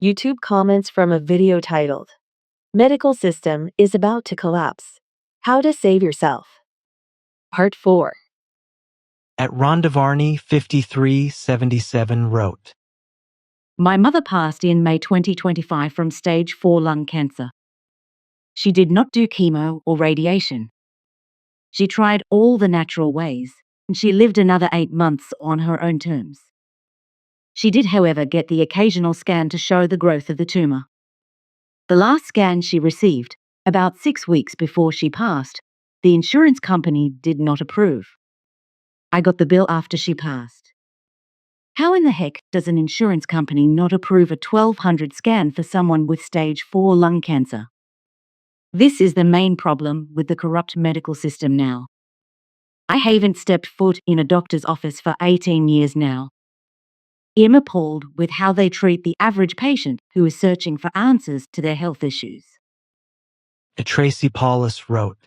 YouTube comments from a video titled, Medical System is About to Collapse. How to Save Yourself. Part 4. At Rondavarney 5377 wrote, My mother passed in May 2025 from stage 4 lung cancer. She did not do chemo or radiation. She tried all the natural ways, and she lived another 8 months on her own terms. She did, however, get the occasional scan to show the growth of the tumour. The last scan she received, about 6 weeks before she passed, the insurance company did not approve. I got the bill after she passed. How in the heck does an insurance company not approve a 1200 scan for someone with stage 4 lung cancer? This is the main problem with the corrupt medical system now. I haven't stepped foot in a doctor's office for 18 years now. I'm appalled with how they treat the average patient who is searching for answers to their health issues. Tracy Paulus wrote,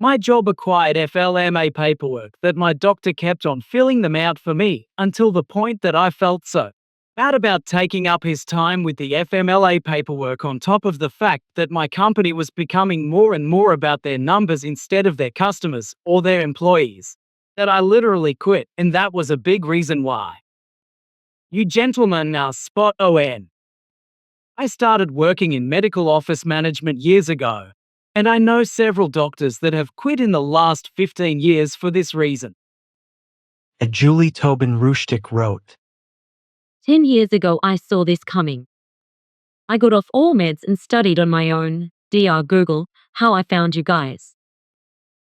My job acquired FLMA paperwork that my doctor kept on filling them out for me until the point that I felt so bad about taking up his time with the FMLA paperwork, on top of the fact that my company was becoming more and more about their numbers instead of their customers or their employees, that I literally quit, and that was a big reason why. You gentlemen are spot on. I started working in medical office management years ago, and I know several doctors that have quit in the last 15 years for this reason. Julie Tobin Rushtick wrote, 10 years ago, I saw this coming. I got off all meds and studied on my own. Dr. Google, how I found you guys.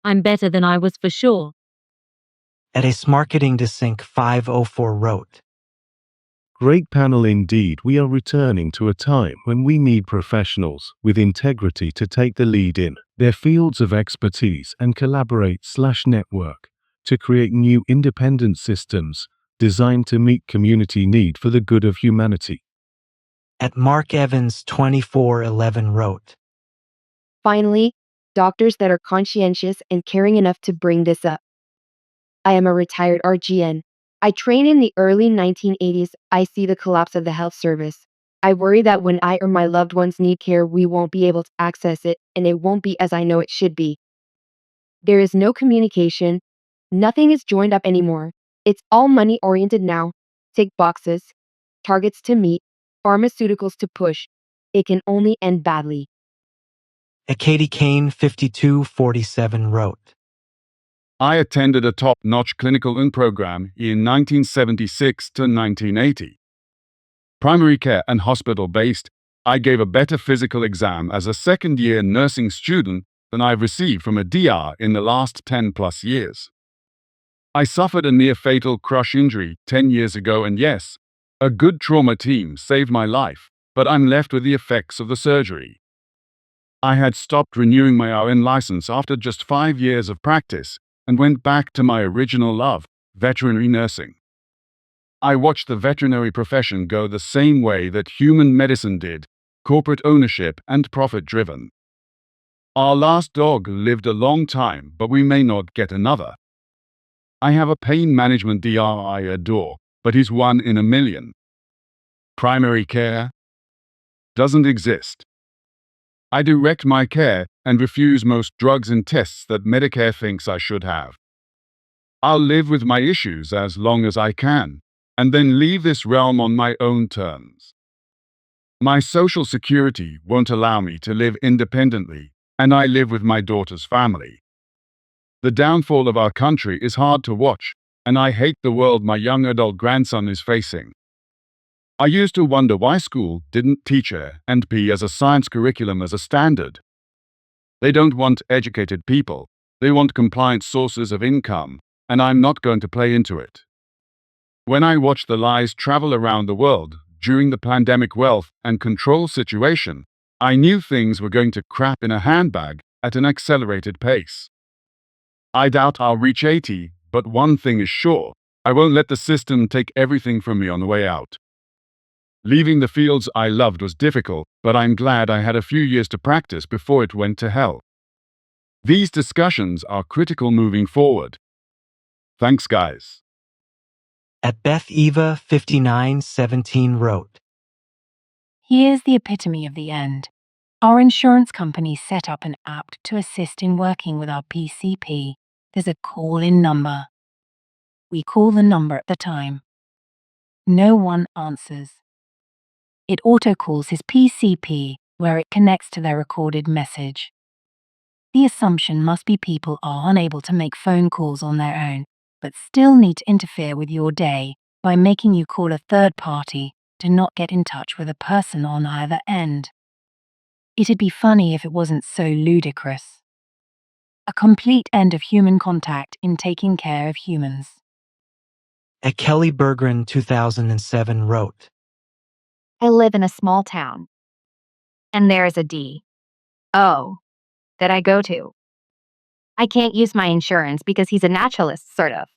I'm better than I was for sure. Ace Marketing Desync 504 wrote, Great panel indeed. We are returning to a time when we need professionals with integrity to take the lead in their fields of expertise and collaborate/network to create new independent systems designed to meet community need for the good of humanity. At Mark Evans 2411 wrote, Finally, doctors that are conscientious and caring enough to bring this up. I am a retired RGN. I trained in the early 1980s. I see the collapse of the health service. I worry that when I or my loved ones need care, we won't be able to access it, and it won't be as I know it should be. There is no communication. Nothing is joined up anymore. It's all money-oriented now. Tick boxes, targets to meet, pharmaceuticals to push. It can only end badly. Katie Kane 5247 wrote, I attended a top-notch clinical program in 1976 to 1980. Primary care and hospital-based, I gave a better physical exam as a second-year nursing student than I've received from a DR in the last 10+ years. I suffered a near-fatal crush injury 10 years ago, and yes, a good trauma team saved my life, but I'm left with the effects of the surgery. I had stopped renewing my RN license after just 5 years of practice and went back to my original love, veterinary nursing. I watched the veterinary profession go the same way that human medicine did, corporate ownership and profit-driven. Our last dog lived a long time, but we may not get another. I have a pain management DR I adore, but he's 1 in a million. Primary care doesn't exist. I direct my care and refuse most drugs and tests that Medicare thinks I should have. I'll live with my issues as long as I can, and then leave this realm on my own terms. My Social Security won't allow me to live independently, and I live with my daughter's family. The downfall of our country is hard to watch, and I hate the world my young adult grandson is facing. I used to wonder why school didn't teach A&P as a science curriculum as a standard. They don't want educated people, they want compliant sources of income, and I'm not going to play into it. When I watched the lies travel around the world during the pandemic wealth and control situation, I knew things were going to crap in a handbag at an accelerated pace. I doubt I'll reach 80, but one thing is sure, I won't let the system take everything from me on the way out. Leaving the fields I loved was difficult, but I'm glad I had a few years to practice before it went to hell. These discussions are critical moving forward. Thanks, guys. At Beth Eva 5917 wrote, Here's the epitome of the end. Our insurance company set up an app to assist in working with our PCP. There's a call-in number. We call the number at the time. No one answers. It auto-calls his PCP, where it connects to their recorded message. The assumption must be people are unable to make phone calls on their own, but still need to interfere with your day by making you call a third party to not get in touch with a person on either end. It'd be funny if it wasn't so ludicrous. A complete end of human contact in taking care of humans. At Kelly Bergren 2007 wrote, I live in a small town, and there is a DO that I go to. I can't use my insurance because he's a naturalist, sort of.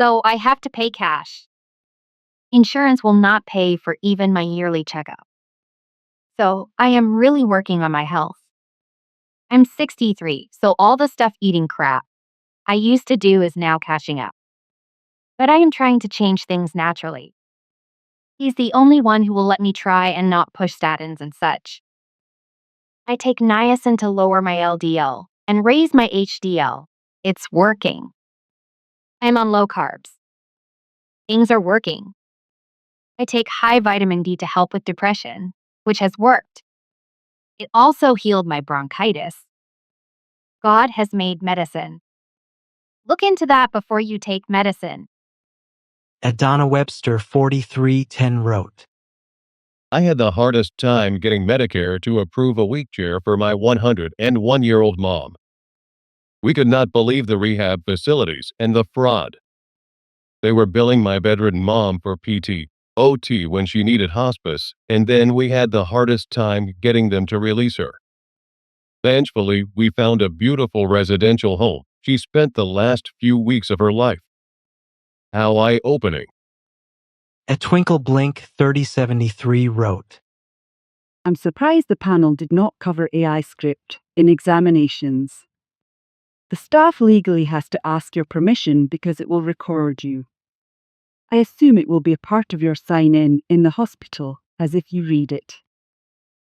So I have to pay cash. Insurance will not pay for even my yearly checkup. So I am really working on my health. I'm 63, so all the stuff eating crap I used to do is now catching up. But I am trying to change things naturally. He's the only one who will let me try and not push statins and such. I take niacin to lower my LDL and raise my HDL. It's working. I'm on low carbs. Things are working. I take high vitamin D to help with depression, which has worked. It also healed my bronchitis. God has made medicine. Look into that before you take medicine. At Donna Webster 4310 wrote, I had the hardest time getting Medicare to approve a weak chair for my 101-year-old mom. We could not believe the rehab facilities and the fraud. They were billing my bedridden mom for PT, OT when she needed hospice, and then we had the hardest time getting them to release her. Thankfully, we found a beautiful residential home she spent the last few weeks of her life. How eye-opening. At Twinkle Blink 3073 wrote, I'm surprised the panel did not cover AI script in examinations. The staff legally has to ask your permission because it will record you. I assume it will be a part of your sign-in in the hospital, as if you read it.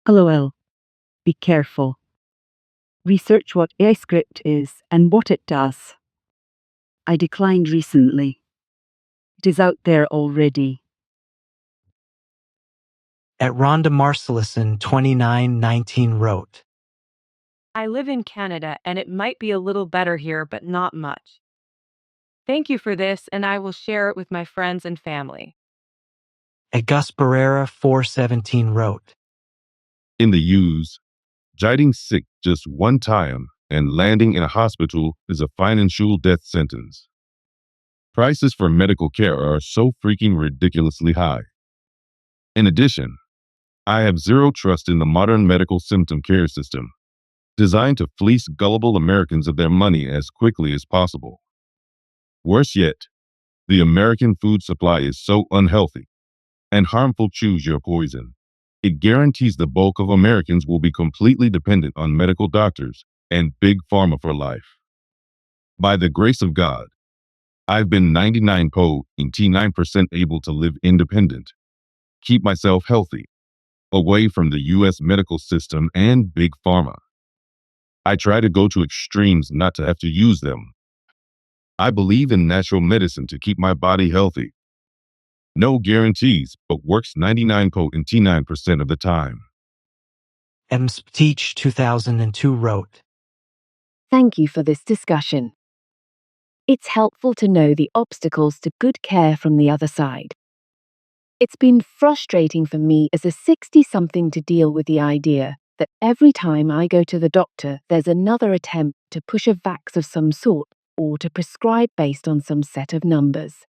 LOL. Be careful. Research what AI script is and what it does. I declined recently. It is out there already. At Rhonda Marcellison 2919 wrote, I live in Canada and it might be a little better here, but not much. Thank you for this, and I will share it with my friends and family. At Gus Barrera 417 wrote, In the U's, getting sick just one time and landing in a hospital is a financial death sentence. Prices for medical care are so freaking ridiculously high. In addition, I have zero trust in the modern medical symptom care system, designed to fleece gullible Americans of their money as quickly as possible. Worse yet, the American food supply is so unhealthy and harmful. Choose your poison. It guarantees the bulk of Americans will be completely dependent on medical doctors and big pharma for life. By the grace of God, I've been 99.9% able to live independent, keep myself healthy, away from the U.S. medical system and big pharma. I try to go to extremes not to have to use them. I believe in natural medicine to keep my body healthy. No guarantees, but works 99.9% of the time. Teach 2002 wrote, Thank you for this discussion. It's helpful to know the obstacles to good care from the other side. It's been frustrating for me as a 60-something to deal with the idea that every time I go to the doctor, there's another attempt to push a vax of some sort or to prescribe based on some set of numbers.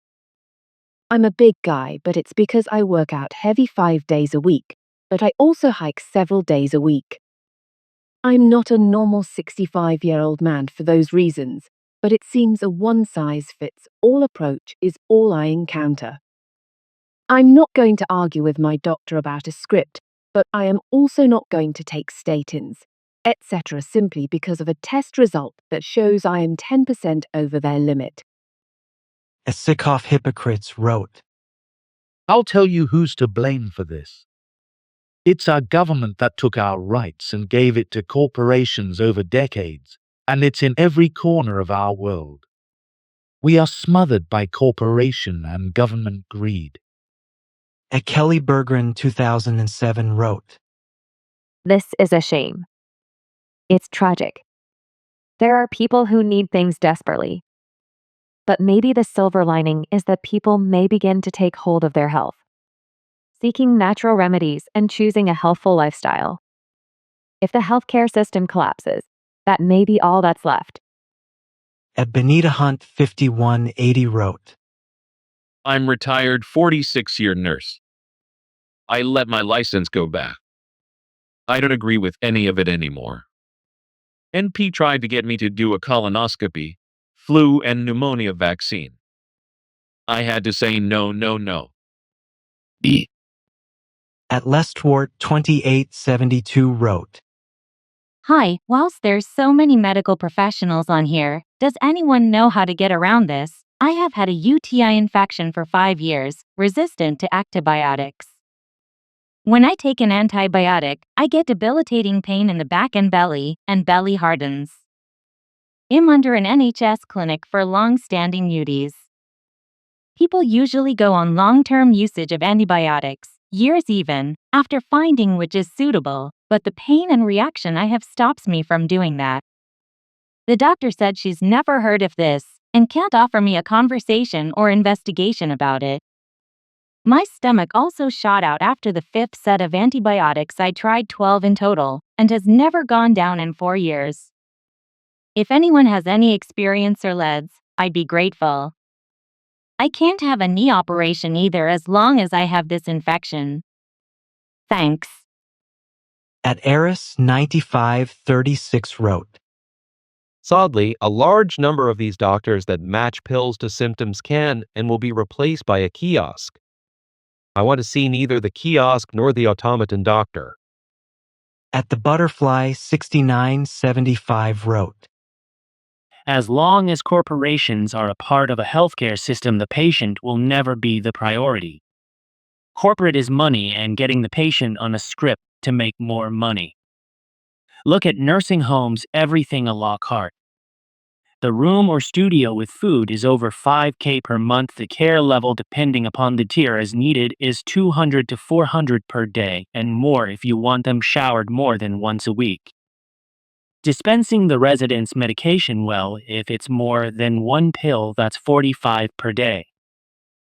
I'm a big guy, but it's because I work out heavy 5 days a week, but I also hike several days a week. I'm not a normal 65-year-old man for those reasons, but it seems a one-size-fits-all approach is all I encounter. I'm not going to argue with my doctor about a script, but I am also not going to take statins, etc. simply because of a test result that shows I am 10% over their limit. As Sikhoff Hypocrites wrote, I'll tell you who's to blame for this. It's our government that took our rights and gave it to corporations over decades, and it's in every corner of our world. We are smothered by corporation and government greed. Kelly Bergren 2007 wrote, This is a shame. It's tragic. There are people who need things desperately. But maybe the silver lining is that people may begin to take hold of their health, seeking natural remedies and choosing a healthful lifestyle. If the healthcare system collapses, that may be all that's left. Benita Hunt 5180 wrote, I'm retired 46-year nurse. I let my license go back. I don't agree with any of it anymore. NP tried to get me to do a colonoscopy, flu and pneumonia vaccine. I had to say no, no, no. At Lestwart 2872 wrote, Hi, whilst there's so many medical professionals on here, does anyone know how to get around this? I have had a UTI infection for 5 years, resistant to antibiotics. When I take an antibiotic, I get debilitating pain in the back and belly hardens. I'm under an NHS clinic for long-standing UTIs. People usually go on long-term usage of antibiotics, years even, after finding which is suitable, but the pain and reaction I have stops me from doing that. The doctor said she's never heard of this and can't offer me a conversation or investigation about it. My stomach also shot out after the 5th set of antibiotics. I tried 12 in total and has never gone down in 4 years. If anyone has any experience or leads, I'd be grateful. I can't have a knee operation either as long as I have this infection. Thanks. At Eris 9536 wrote, Sadly, a large number of these doctors that match pills to symptoms can and will be replaced by a kiosk. I want to see neither the kiosk nor the automaton doctor. At the Butterfly 6975 wrote, As long as corporations are a part of a healthcare system, the patient will never be the priority. Corporate is money and getting the patient on a script to make more money. Look at nursing homes, everything a la carte. The room or studio with food is over $5,000 per month. The care level, depending upon the tier as needed, is $200 to $400 per day, and more if you want them showered more than once a week. Dispensing the resident's medication, well, if it's more than one pill, that's $45 per day.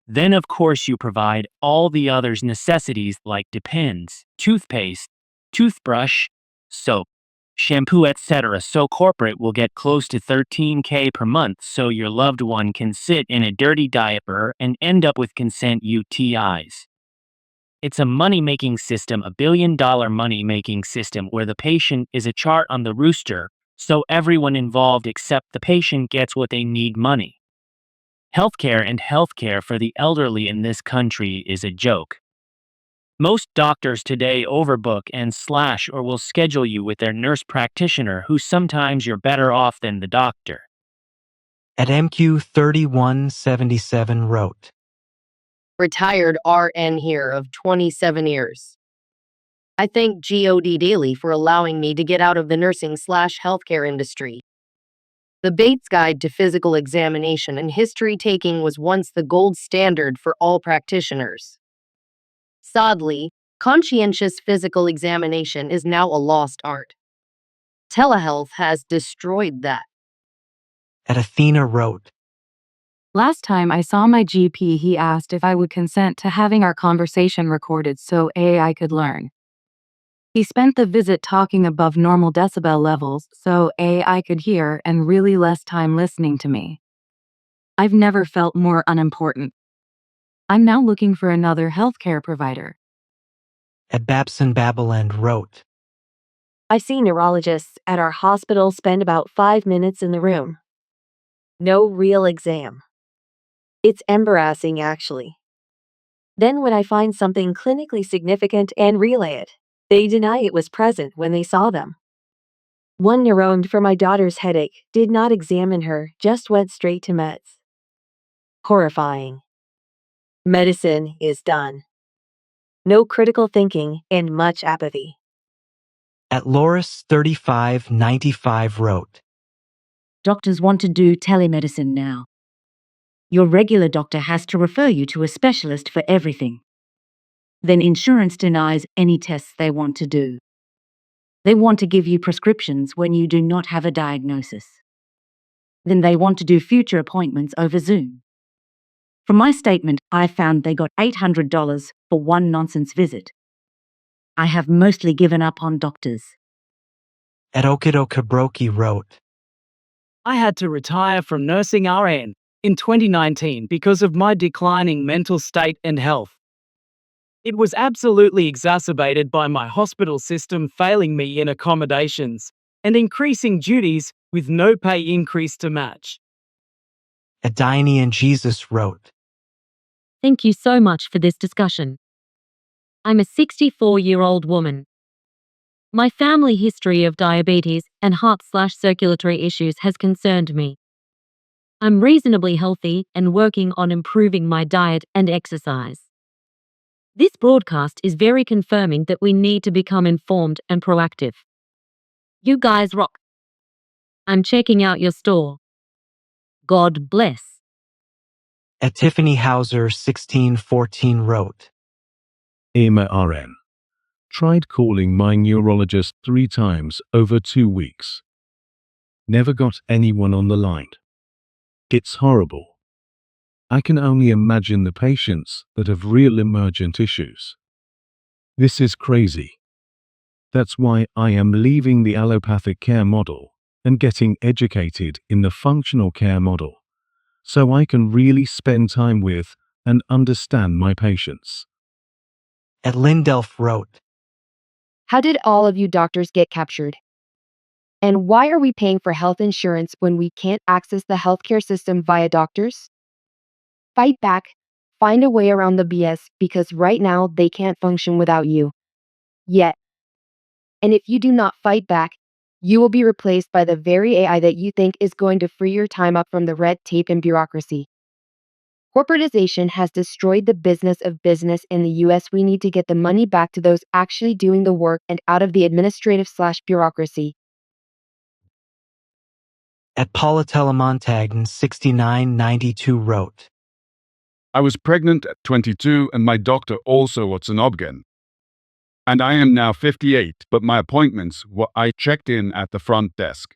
Then of course you provide all the others necessities like Depends, toothpaste, toothbrush, soap, shampoo, etc. So corporate will get close to $13,000 per month, so your loved one can sit in a dirty diaper and end up with consent UTIs. It's a money-making system, a billion-dollar money-making system where the patient is a chart on the rooster, so everyone involved except the patient gets what they need: money. Healthcare and healthcare for the elderly in this country is a joke. Most doctors today overbook and slash or will schedule you with their nurse practitioner, who sometimes you're better off than the doctor. At MQ 3177 wrote, Retired RN here of 27 years. I thank God daily for allowing me to get out of the nursing/healthcare industry. The Bates Guide to Physical Examination and History Taking was once the gold standard for all practitioners. Sadly, conscientious physical examination is now a lost art. Telehealth has destroyed that. At Athena wrote, Last time I saw my GP, he asked if I would consent to having our conversation recorded so AI could learn. He spent the visit talking above normal decibel levels so AI could hear and really less time listening to me. I've never felt more unimportant. I'm now looking for another healthcare provider. At Babson Babeland wrote, I see neurologists at our hospital spend about 5 minutes in the room. No real exam. It's embarrassing, actually. Then when I find something clinically significant and relay it, they deny it was present when they saw them. One neurone for my daughter's headache did not examine her, just went straight to meds. Horrifying. Medicine is done. No critical thinking and much apathy. At Loris 3595 wrote, Doctors want to do telemedicine now. Your regular doctor has to refer you to a specialist for everything. Then insurance denies any tests they want to do. They want to give you prescriptions when you do not have a diagnosis. Then they want to do future appointments over Zoom. From my statement, I found they got $800 for one nonsense visit. I have mostly given up on doctors. At Okidokabroki wrote, I had to retire from nursing RN in 2019 because of my declining mental state and health. It was absolutely exacerbated by my hospital system failing me in accommodations and increasing duties with no pay increase to match. At Diane and Jesus wrote, Thank you so much for this discussion. I'm a 64-year-old woman. My family history of diabetes and heart/circulatory issues has concerned me. I'm reasonably healthy and working on improving my diet and exercise. This broadcast is very confirming that we need to become informed and proactive. You guys rock. I'm checking out your store. God bless. At Tiffany Hauser 1614 wrote, Emma RN. Tried calling my neurologist 3 times over 2 weeks. Never got anyone on the line. It's horrible. I can only imagine the patients that have real emergent issues. This is crazy. That's why I am leaving the allopathic care model and getting educated in the functional care model, so I can really spend time with and understand my patients. At Lindelf wrote, How did all of you doctors get captured? And why are we paying for health insurance when we can't access the healthcare system via doctors? Fight back, find a way around the BS because right now they can't function without you. Yet. And if you do not fight back, you will be replaced by the very AI that you think is going to free your time up from the red tape and bureaucracy. Corporatization has destroyed the business of business in the US. We need to get the money back to those actually doing the work and out of the administrative/bureaucracy. At Paula Telemontagn 6992 wrote, I was pregnant at 22 and my doctor also was an obgyn. And I am now 58, but my appointments were I checked in at the front desk.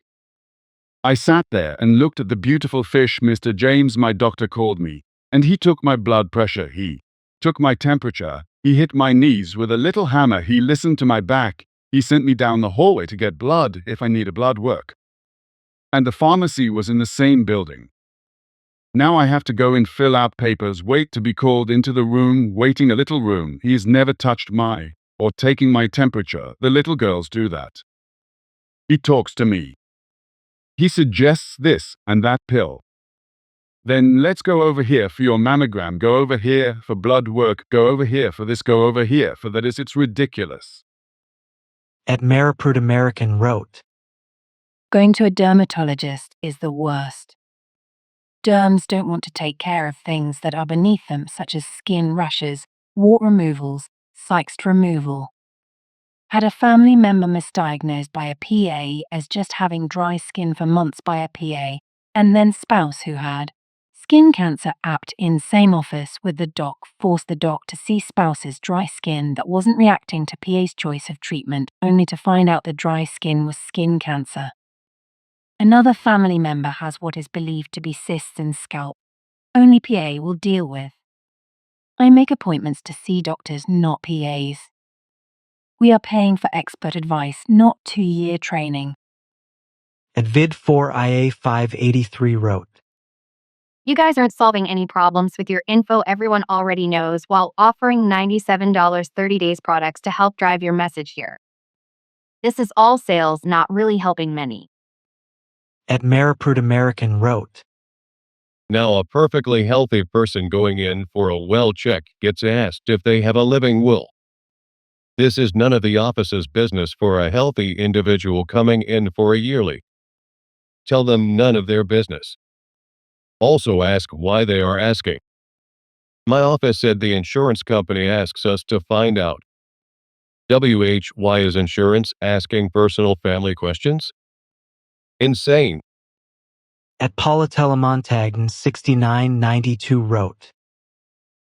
I sat there and looked at the beautiful fish Mr. James, my doctor, called me, and he took my blood pressure, he took my temperature, he hit my knees with a little hammer, he listened to my back, he sent me down the hallway to get blood if I needed blood work. And the pharmacy was in the same building. Now I have to go and fill out papers, wait to be called into the room, waiting a little room. He has never touched my or taking my temperature. The little girls do that. He talks to me. He suggests this and that pill. Then let's go over here for your mammogram, go over here for blood work, go over here for this, go over here for that. It's ridiculous. At Maripruit American wrote, Going to a dermatologist is the worst. Derms don't want to take care of things that are beneath them, such as skin rashes, wart removals, cyst removal. Had a family member misdiagnosed by a PA as just having dry skin for months by a PA, and then spouse who had skin cancer apt in same office with the doc forced the doc to see spouse's dry skin that wasn't reacting to PA's choice of treatment, only to find out the dry skin was skin cancer. Another family member has what is believed to be cysts in scalp. Only PA will deal with. I make appointments to see doctors, not PAs. We are paying for expert advice, not 2-year training. At Vid4IA 583 wrote, You guys aren't solving any problems with your info everyone already knows while offering $97 30 days products to help drive your message here. This is all sales, not really helping many. At Maripruit American wrote, Now a perfectly healthy person going in for a well check gets asked if they have a living will. This is none of the office's business for a healthy individual coming in for a yearly. Tell them none of their business. Also ask why they are asking. My office said the insurance company asks us to find out. Why is insurance asking personal family questions? Insane. At Paula 6992 wrote,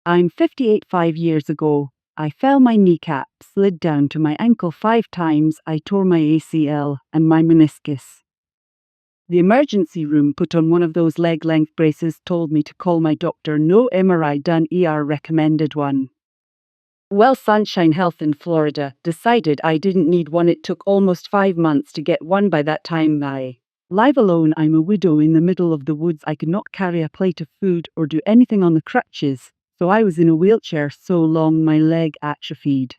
I'm 58 5 years ago. I fell my kneecap, slid down to my ankle 5 times, I tore my ACL and my meniscus. The emergency room put on one of those leg length braces, told me to call my doctor, no MRI done, ER recommended one. Well, Sunshine Health in Florida decided I didn't need one. It took almost 5 months to get one. By that time, live alone, I'm a widow in the middle of the woods. I could not carry a plate of food or do anything on the crutches, so I was in a wheelchair so long my leg atrophied.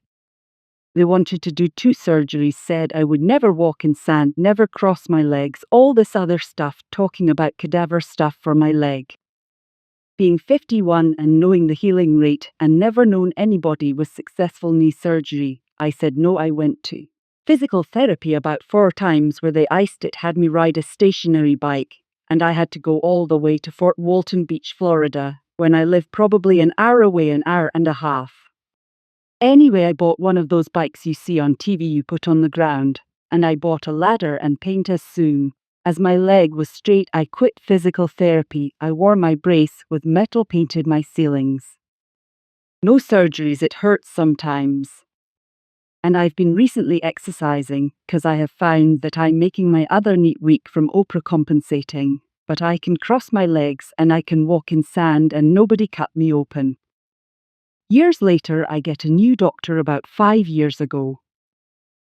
They wanted to do 2 surgeries, said I would never walk in sand, never cross my legs, all this other stuff, talking about cadaver stuff for my leg. Being 51 and knowing the healing rate and never known anybody with successful knee surgery, I said no. I went to physical therapy about 4 times where they iced it, had me ride a stationary bike, and I had to go all the way to Fort Walton Beach, Florida, when I live probably an hour away, an hour and a half. Anyway, I bought one of those bikes you see on TV you put on the ground, and I bought a ladder and paint. As soon as my leg was straight, I quit physical therapy. I wore my brace with metal, painted my ceilings. No surgeries, it hurts sometimes. And I've been recently exercising because I have found that I'm making my other knee weak from Oprah compensating, but I can cross my legs and I can walk in sand and nobody cut me open. Years later, I get a new doctor about 5 years ago.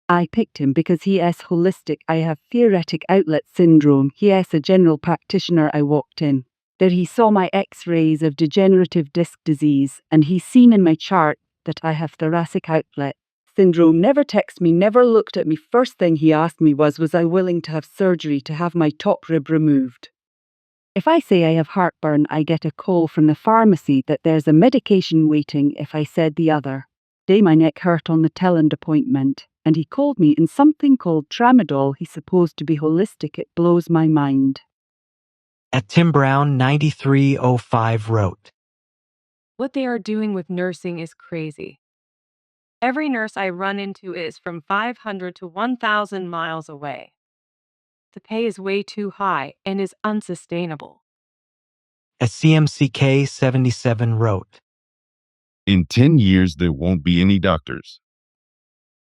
I picked him because he is holistic. I have theoretic outlet syndrome. He is a general practitioner. I walked in. There he saw my x-rays of degenerative disc disease, and he seen in my chart that I have thoracic outlet syndrome. Never texted me, never looked at me. First thing he asked me was I willing to have surgery to have my top rib removed? If I say I have heartburn, I get a call from the pharmacy that there's a medication waiting. If I said the other day my neck hurt on the Telland appointment, and he called me in something called tramadol, he's supposed to be holistic. It blows my mind. At Tim Brown 9305 wrote, What they are doing with nursing is crazy. Every nurse I run into is from 500 to 1,000 miles away. The pay is way too high and is unsustainable. At CMCK 77 wrote, In 10 years, there won't be any doctors.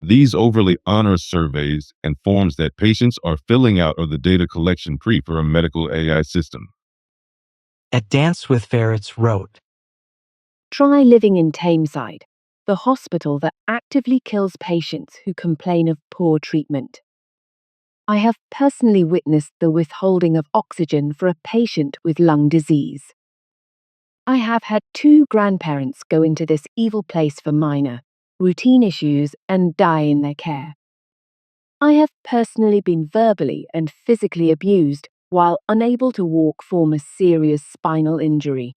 These overly onerous surveys and forms that patients are filling out are the data collection tree for a medical AI system. At Dance with Ferrets wrote, Try living in Tameside, the hospital that actively kills patients who complain of poor treatment. I have personally witnessed the withholding of oxygen for a patient with lung disease. I have had 2 grandparents go into this evil place for minor, routine issues and die in their care. I have personally been verbally and physically abused while unable to walk from a serious spinal injury.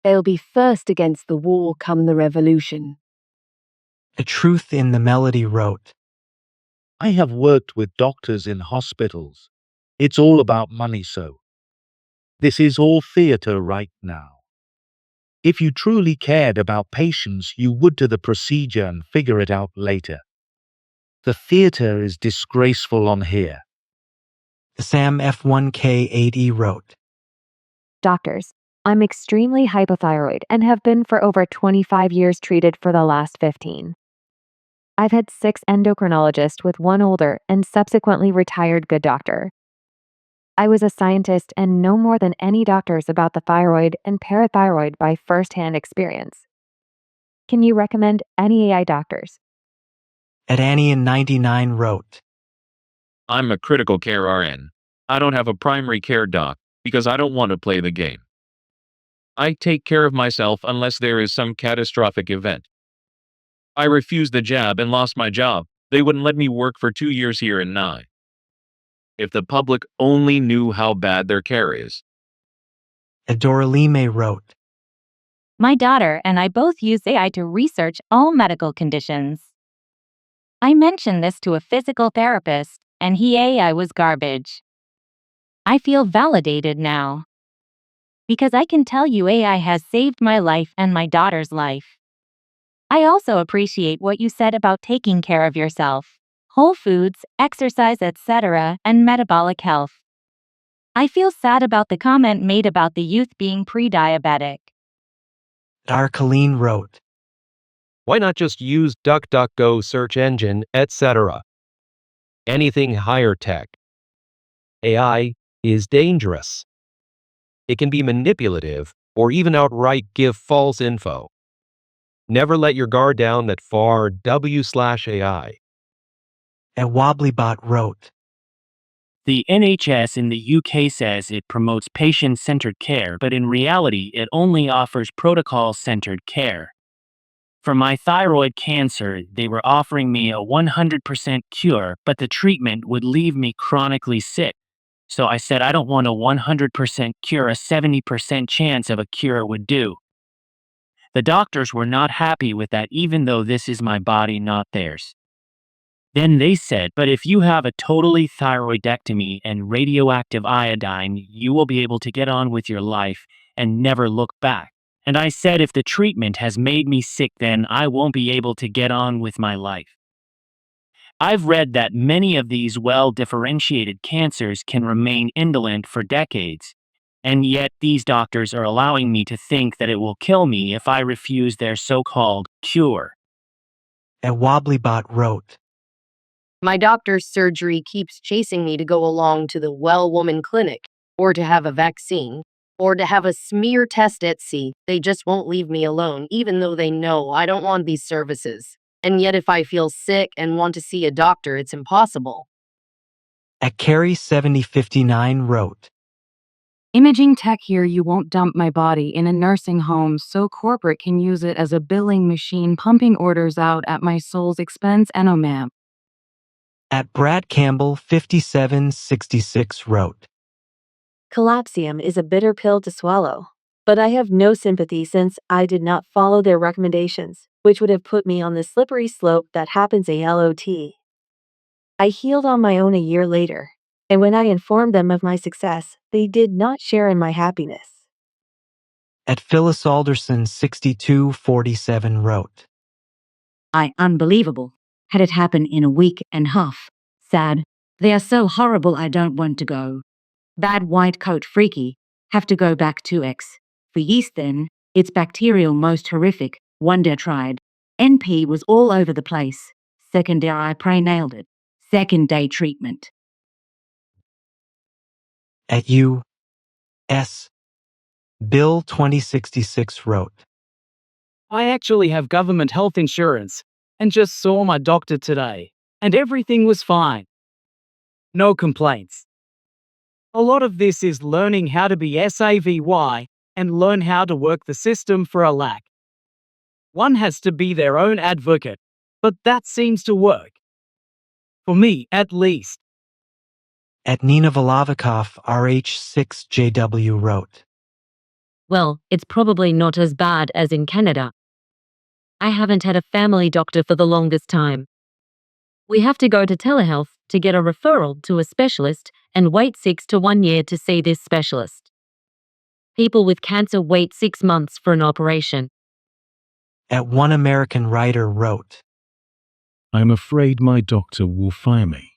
They'll be first against the wall come the revolution. The Truth in the Melody wrote, I have worked with doctors in hospitals. It's all about money, so this is all theater right now. If you truly cared about patients, you would do the procedure and figure it out later. The theater is disgraceful on here. Sam F1K8E wrote, Doctors, I'm extremely hypothyroid and have been for over 25 years, treated for the last 15. I've had 6 endocrinologists with 1 older and subsequently retired good doctor. I was a scientist and know more than any doctors about the thyroid and parathyroid by first-hand experience. Can you recommend any AI doctors? At Annie in 99 wrote, I'm a critical care RN. I don't have a primary care doc because I don't want to play the game. I take care of myself unless there is some catastrophic event. I refused the jab and lost my job. They wouldn't let me work for 2 years here in Nye. If the public only knew how bad their care is. At Doralime wrote, My daughter and I both use AI to research all medical conditions. I mentioned this to a physical therapist, and AI was garbage. I feel validated now. because I can tell you AI has saved my life and my daughter's life. I also appreciate what you said about taking care of yourself, whole foods, exercise, etc., and metabolic health. I feel sad about the comment made about the youth being pre-diabetic. Arcolene wrote, Why not just use DuckDuckGo search engine, etc.? Anything higher tech. AI is dangerous. It can be manipulative or even outright give false info. Never let your guard down that far W/AI. A Wobblybot wrote, The NHS in the UK says it promotes patient-centered care, but in reality, it only offers protocol-centered care. For my thyroid cancer, they were offering me a 100% cure, but the treatment would leave me chronically sick. So I said I don't want a 100% cure, a 70% chance of a cure would do. The doctors were not happy with that, even though this is my body, not theirs. Then they said, but if you have a totally thyroidectomy and radioactive iodine, you will be able to get on with your life and never look back. And I said, if the treatment has made me sick, then I won't be able to get on with my life. I've read that many of these well-differentiated cancers can remain indolent for decades, and yet these doctors are allowing me to think that it will kill me if I refuse their so-called cure. A Wobblybot wrote, My doctor's surgery keeps chasing me to go along to the well woman clinic, or to have a vaccine, or to have a smear test at sea. They just won't leave me alone, even though they know I don't want these services. And yet if I feel sick and want to see a doctor, it's impossible. A Carrie7059 wrote, Imaging tech here, you won't dump my body in a nursing home so corporate can use it as a billing machine pumping orders out at my soul's expense. No ma'am. At Brad Campbell 5766 wrote, Collapsium is a bitter pill to swallow. But I have no sympathy since I did not follow their recommendations, which would have put me on the slippery slope that happens a lot. I healed on my own a year later, and when I informed them of my success, they did not share in my happiness. At Phyllis Alderson 6247 wrote, Unbelievable. Had it happen in a week and a half. Sad. They are so horrible I don't want to go. Bad white coat freaky. Have to go back to X. For yeast then, it's bacterial most horrific. One day tried. NP was all over the place. Second day I pray nailed it. Second day treatment. At U.S. Bill 2066 wrote, I actually have government health insurance and just saw my doctor today, and everything was fine. No complaints. A lot of this is learning how to be savvy and learn how to work the system for a lack. One has to be their own advocate, but that seems to work. For me, at least. At Nina Volovikov RH6JW wrote, Well, it's probably not as bad as in Canada. I haven't had a family doctor for the longest time. We have to go to telehealth to get a referral to a specialist and wait 6 to 1 year to see this specialist. People with cancer wait 6 months for an operation. At One American Writer wrote, I'm afraid my doctor will fire me.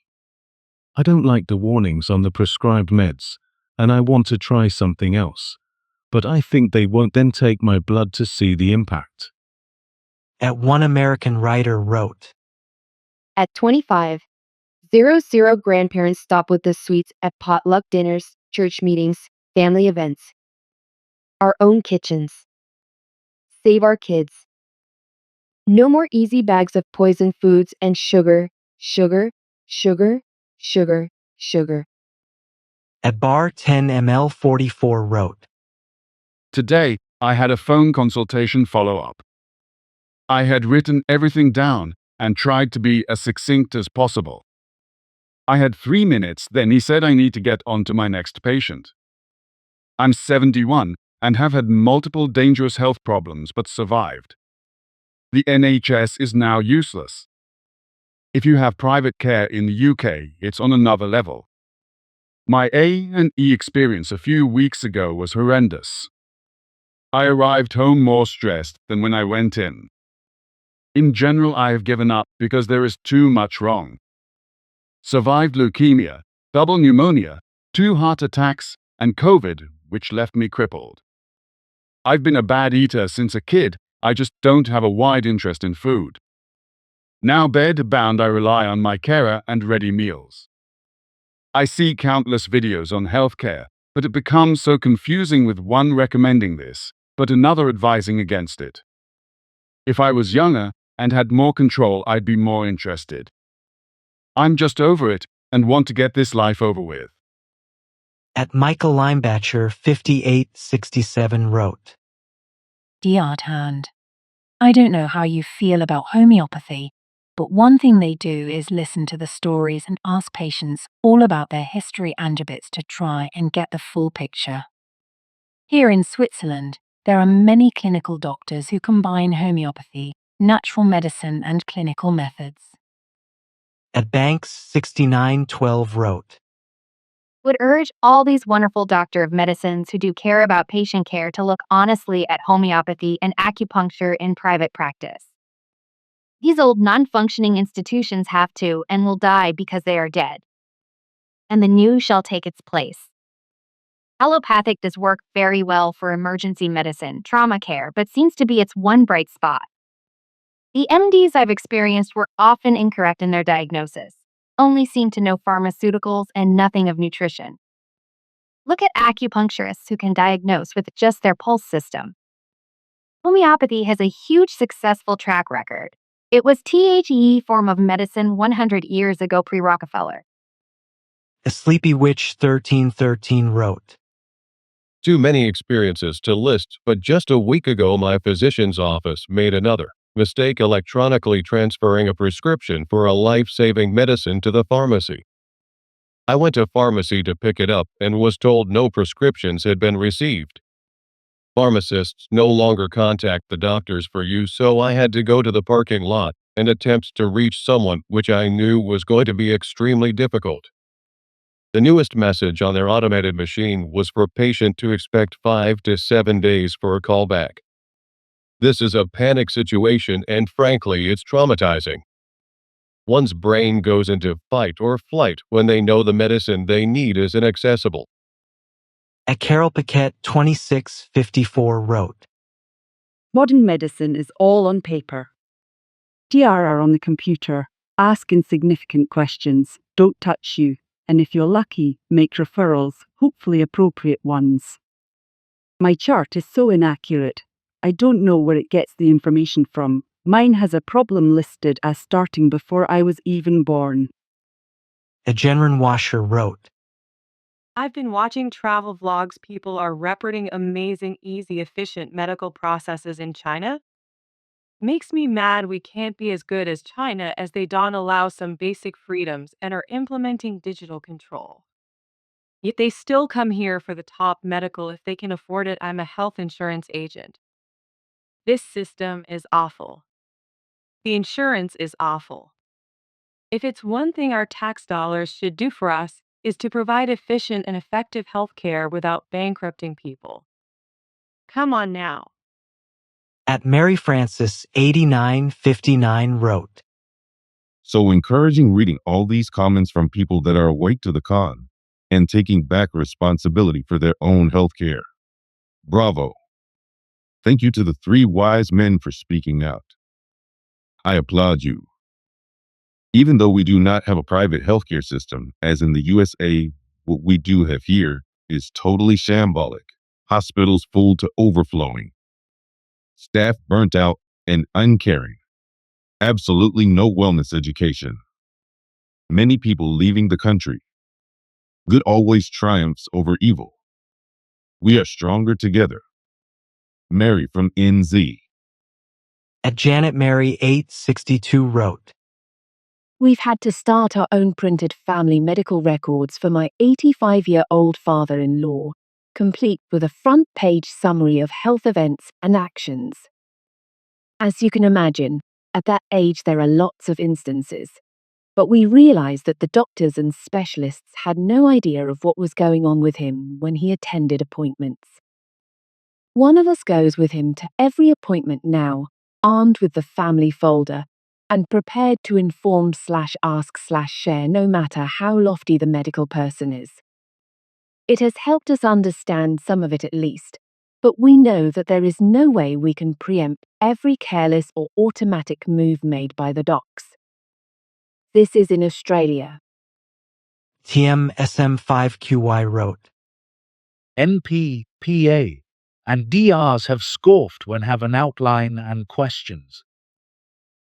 I don't like the warnings on the prescribed meds, and I want to try something else. But I think they won't then take my blood to see the impact. At One American Writer wrote, At 25, 00 grandparents stop with the sweets at potluck dinners, church meetings, family events. Our own kitchens. Save our kids. No more easy bags of poison foods and sugar, sugar, sugar, sugar, sugar. At Bar 10ml44 wrote, Today, I had a phone consultation follow-up. I had written everything down and tried to be as succinct as possible. I had 3 minutes, then he said I need to get on to my next patient. I'm 71 and have had multiple dangerous health problems but survived. The NHS is now useless. If you have private care in the UK, it's on another level. My A&E experience a few weeks ago was horrendous. I arrived home more stressed than when I went in. In general, I have given up because there is too much wrong. Survived leukemia, double pneumonia, 2 heart attacks, and COVID, which left me crippled. I've been a bad eater since a kid, I just don't have a wide interest in food. Now bed-bound, I rely on my carer and ready meals. I see countless videos on healthcare, but it becomes so confusing with one recommending this, but another advising against it. If I was younger and had more control, I'd be more interested. I'm just over it and want to get this life over with. At Michael Linebatcher 5867 wrote, Dear Hand, I don't know how you feel about homeopathy, but one thing they do is listen to the stories and ask patients all about their history and habits to try and get the full picture. Here in Switzerland, there are many clinical doctors who combine homeopathy, natural medicine, and clinical methods. At Banks 6912 wrote, Would urge all these wonderful doctor of medicines who do care about patient care to look honestly at homeopathy and acupuncture in private practice. These old non-functioning institutions have to and will die because they are dead. And the new shall take its place. Allopathic does work very well for emergency medicine, trauma care, but seems to be its one bright spot. The MDs I've experienced were often incorrect in their diagnosis, only seem to know pharmaceuticals and nothing of nutrition. Look at acupuncturists who can diagnose with just their pulse system. Homeopathy has a huge successful track record. It was the form of medicine 100 years ago pre-Rockefeller. A Sleepy Witch 1313 wrote, Too many experiences to list, but just a week ago my physician's office made another mistake electronically transferring a prescription for a life-saving medicine to the pharmacy. I went to pharmacy to pick it up and was told no prescriptions had been received. Pharmacists no longer contact the doctors for you, so I had to go to the parking lot and attempt to reach someone, which I knew was going to be extremely difficult. The newest message on their automated machine was for patient to expect 5 to 7 days for a callback. This is a panic situation and frankly, it's traumatizing. One's brain goes into fight or flight when they know the medicine they need is inaccessible. At Carol Paquette 2654 wrote, Modern medicine is all on paper. DRR on the computer. Ask insignificant questions. Don't touch you. And if you're lucky, make referrals, hopefully appropriate ones. My chart is so inaccurate. I don't know where it gets the information from. Mine has a problem listed as starting before I was even born. A Genren Washer wrote, I've been watching travel vlogs. People are reporting amazing, easy, efficient medical processes in China. Makes me mad we can't be as good as China as they don't allow some basic freedoms and are implementing digital control. Yet they still come here for the top medical if they can afford it. I'm a health insurance agent. This system is awful. The insurance is awful. If it's one thing our tax dollars should do for us, is to provide efficient and effective health care without bankrupting people. Come on now. At Mary Frances 8959 wrote, So encouraging reading all these comments from people that are awake to the con and taking back responsibility for their own healthcare. Bravo. Thank you to the 3 wise men for speaking out. I applaud you. Even though we do not have a private healthcare system, as in the USA, what we do have here is totally shambolic. Hospitals full to overflowing. Staff burnt out and uncaring. Absolutely no wellness education. Many people leaving the country. Good always triumphs over evil. We are stronger together. Mary from NZ. At Janet Mary 862 wrote, We've had to start our own printed family medical records for my 85-year-old father-in-law, complete with a front-page summary of health events and actions. As you can imagine, at that age there are lots of instances. but we realized that the doctors and specialists had no idea of what was going on with him when he attended appointments. One of us goes with him to every appointment now, armed with the family folder, and prepared to inform/ask/share no matter how lofty the medical person is. It has helped us understand some of it at least, but we know that there is no way we can preempt every careless or automatic move made by the docs. This is in Australia. TMSM5QY wrote, NP, PA, and DRs have scoffed when have an outline and questions.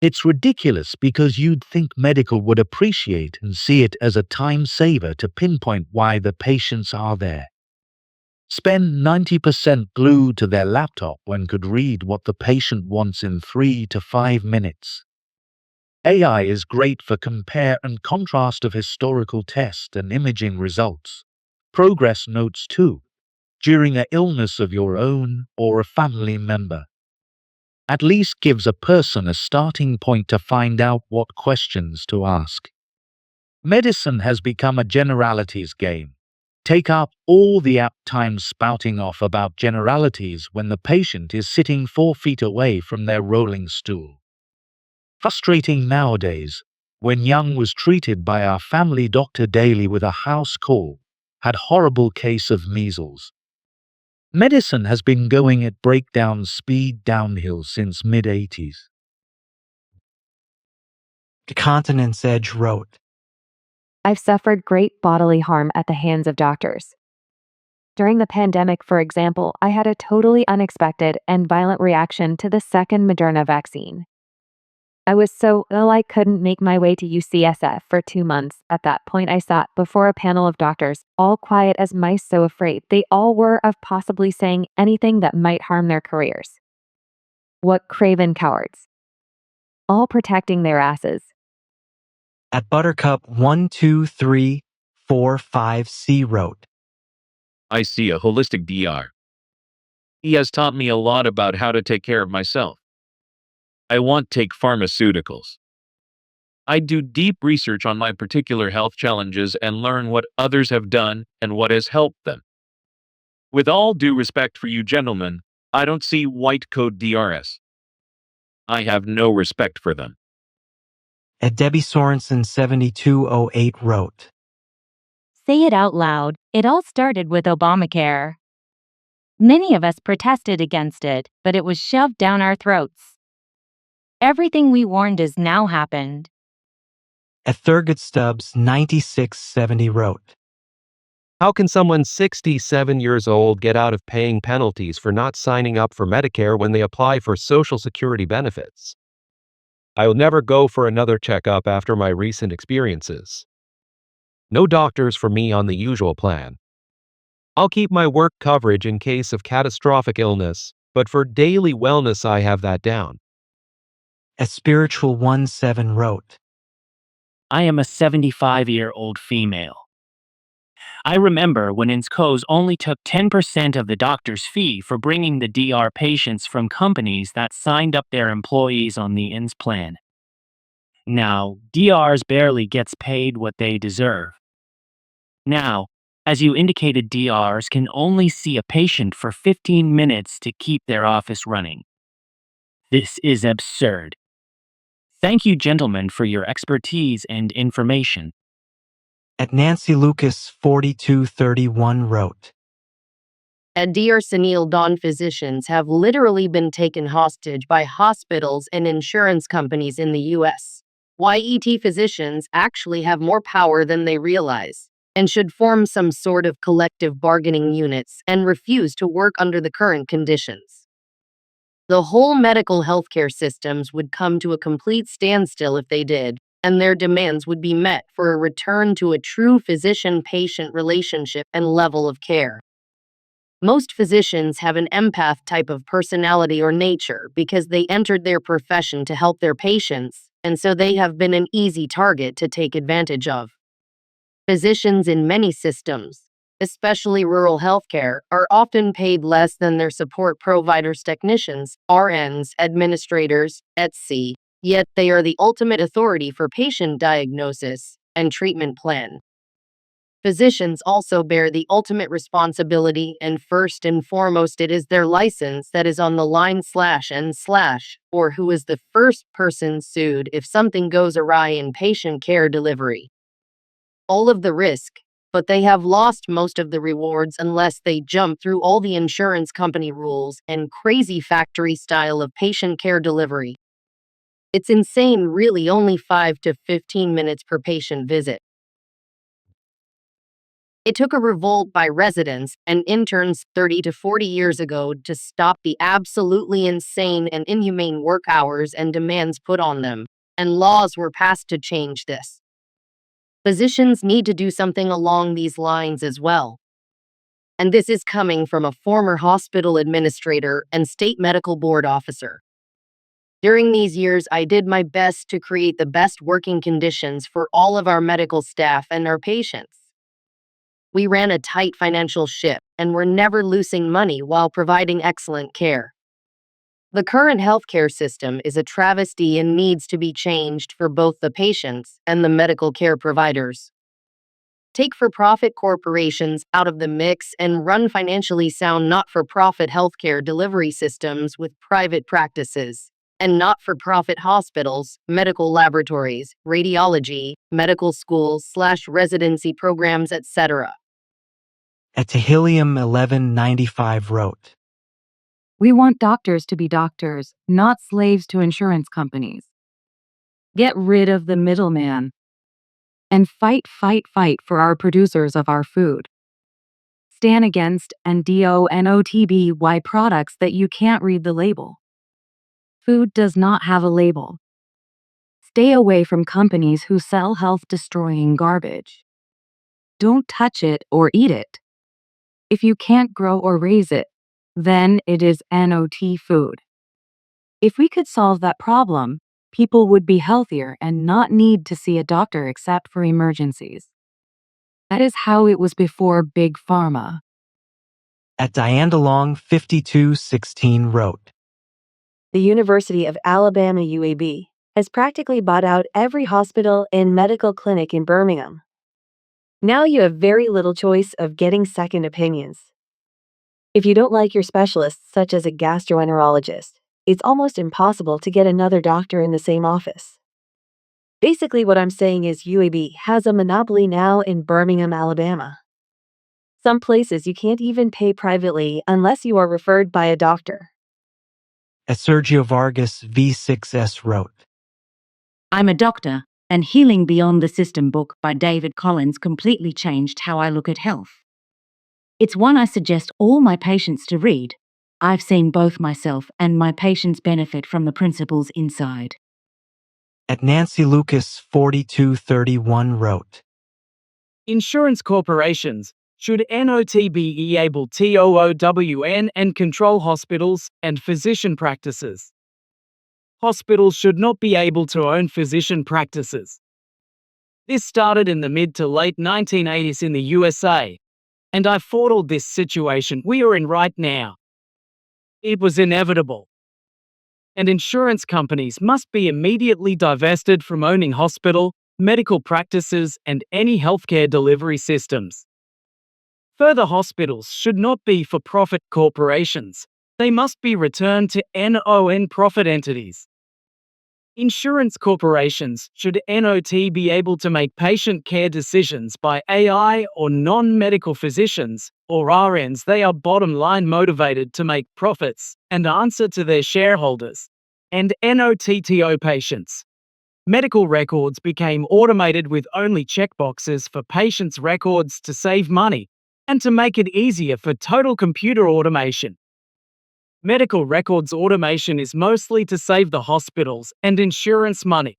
It's ridiculous because you'd think medical would appreciate and see it as a time saver to pinpoint why the patients are there. Spend 90% glued to their laptop when could read what the patient wants in 3 to 5 minutes. AI is great for compare and contrast of historical test and imaging results. Progress notes too, during an illness of your own or a family member. At least gives a person a starting point to find out what questions to ask. Medicine has become a generalities game. Take up all the apt time spouting off about generalities when the patient is sitting 4 feet away from their rolling stool. Frustrating nowadays, when Young was treated by our family doctor daily with a house call, had horrible case of measles. Medicine has been going at breakdown speed downhill since mid-80s. The Continent's Edge wrote, I've suffered great bodily harm at the hands of doctors. During the pandemic, for example, I had a totally unexpected and violent reaction to the second Moderna vaccine. I was so ill I couldn't make my way to UCSF for 2 months. At that point, I sat before a panel of doctors, all quiet as mice, so afraid they all were of possibly saying anything that might harm their careers. What craven cowards. All protecting their asses. At Buttercup 12345C wrote, I see a holistic DR. He has taught me a lot about how to take care of myself. I want to take pharmaceuticals. I do deep research on my particular health challenges and learn what others have done and what has helped them. With all due respect for you gentlemen, I don't see white coat DRS. I have no respect for them. At Debbie Sorensen 7208 wrote, Say it out loud, it all started with Obamacare. Many of us protested against it, but it was shoved down our throats. Everything we warned has now happened. At Thurgood Stubbs 9670 wrote, How can someone 67 years old get out of paying penalties for not signing up for Medicare when they apply for Social Security benefits? I'll never go for another checkup after my recent experiences. No doctors for me on the usual plan. I'll keep my work coverage in case of catastrophic illness, but for daily wellness I have that down. At Spiritual 17 wrote, I am a 75-year-old female. I remember when INSCOs only took 10% of the doctor's fee for bringing the DR patients from companies that signed up their employees on the INS plan. Now, DRs barely gets paid what they deserve. Now, as you indicated, DRs can only see a patient for 15 minutes to keep their office running. This is absurd. Thank you, gentlemen, for your expertise and information. At Nancy Lucas 4231 wrote, At Dear Sunil Dawn, physicians have literally been taken hostage by hospitals and insurance companies in the US. YET physicians actually have more power than they realize and should form some sort of collective bargaining units and refuse to work under the current conditions. The whole medical healthcare systems would come to a complete standstill if they did, and their demands would be met for a return to a true physician-patient relationship and level of care. Most physicians have an empath type of personality or nature because they entered their profession to help their patients, and so they have been an easy target to take advantage of. Physicians in many systems, especially rural healthcare, are often paid less than their support providers, technicians, RNs, administrators, etc. Yet they are the ultimate authority for patient diagnosis and treatment plan. Physicians also bear the ultimate responsibility, and first and foremost, it is their license that is on the line or who is the first person sued if something goes awry in patient care delivery. All of the risk, but they have lost most of the rewards unless they jump through all the insurance company rules and crazy factory style of patient care delivery. It's insane, really, only 5 to 15 minutes per patient visit. It took a revolt by residents and interns 30 to 40 years ago to stop the absolutely insane and inhumane work hours and demands put on them, and laws were passed to change this. Physicians need to do something along these lines as well. And this is coming from a former hospital administrator and state medical board officer. During these years, I did my best to create the best working conditions for all of our medical staff and our patients. We ran a tight financial ship and were never losing money while providing excellent care. The current healthcare system is a travesty and needs to be changed for both the patients and the medical care providers. Take for-profit corporations out of the mix and run financially sound not-for-profit healthcare delivery systems with private practices and not-for-profit hospitals, medical laboratories, radiology, medical schools/residency programs, etc. At Tehillim 1195 wrote, We want doctors to be doctors, not slaves to insurance companies. Get rid of the middleman. And fight for our producers of our food. Stand against NDONOTBY products that you can't read the label. Food does not have a label. Stay away from companies who sell health-destroying garbage. Don't touch it or eat it. If you can't grow or raise it, then it is NOT food. If we could solve that problem, people would be healthier and not need to see a doctor except for emergencies. That is how it was before Big Pharma. At Diandalong 5216 wrote, The University of Alabama UAB has practically bought out every hospital and medical clinic in Birmingham. Now you have very little choice of getting second opinions. If you don't like your specialist, such as a gastroenterologist, it's almost impossible to get another doctor in the same office. Basically, what I'm saying is UAB has a monopoly now in Birmingham, Alabama. Some places you can't even pay privately unless you are referred by a doctor. At Sergio Vargas V6S wrote, I'm a doctor, and Healing Beyond the System book by David Collins completely changed how I look at health. It's one I suggest all my patients to read. I've seen both myself and my patients benefit from the principles inside. At Nancy Lucas 4231 wrote, Insurance corporations should not be able to own and control hospitals and physician practices. Hospitals should not be able to own physician practices. This started in the mid to late 1980s in the USA, and I foretold this situation we are in right now. It was inevitable. And insurance companies must be immediately divested from owning hospital, medical practices, and any healthcare delivery systems. Further, hospitals should not be for-profit corporations. They must be returned to non-profit entities. Insurance corporations should not be able to make patient care decisions by AI or non-medical physicians or RNs. They are bottom-line motivated to make profits and answer to their shareholders. And NOTTO patients. Medical records became automated with only checkboxes for patients' records to save money and to make it easier for total computer automation. Medical records automation is mostly to save the hospitals and insurance money.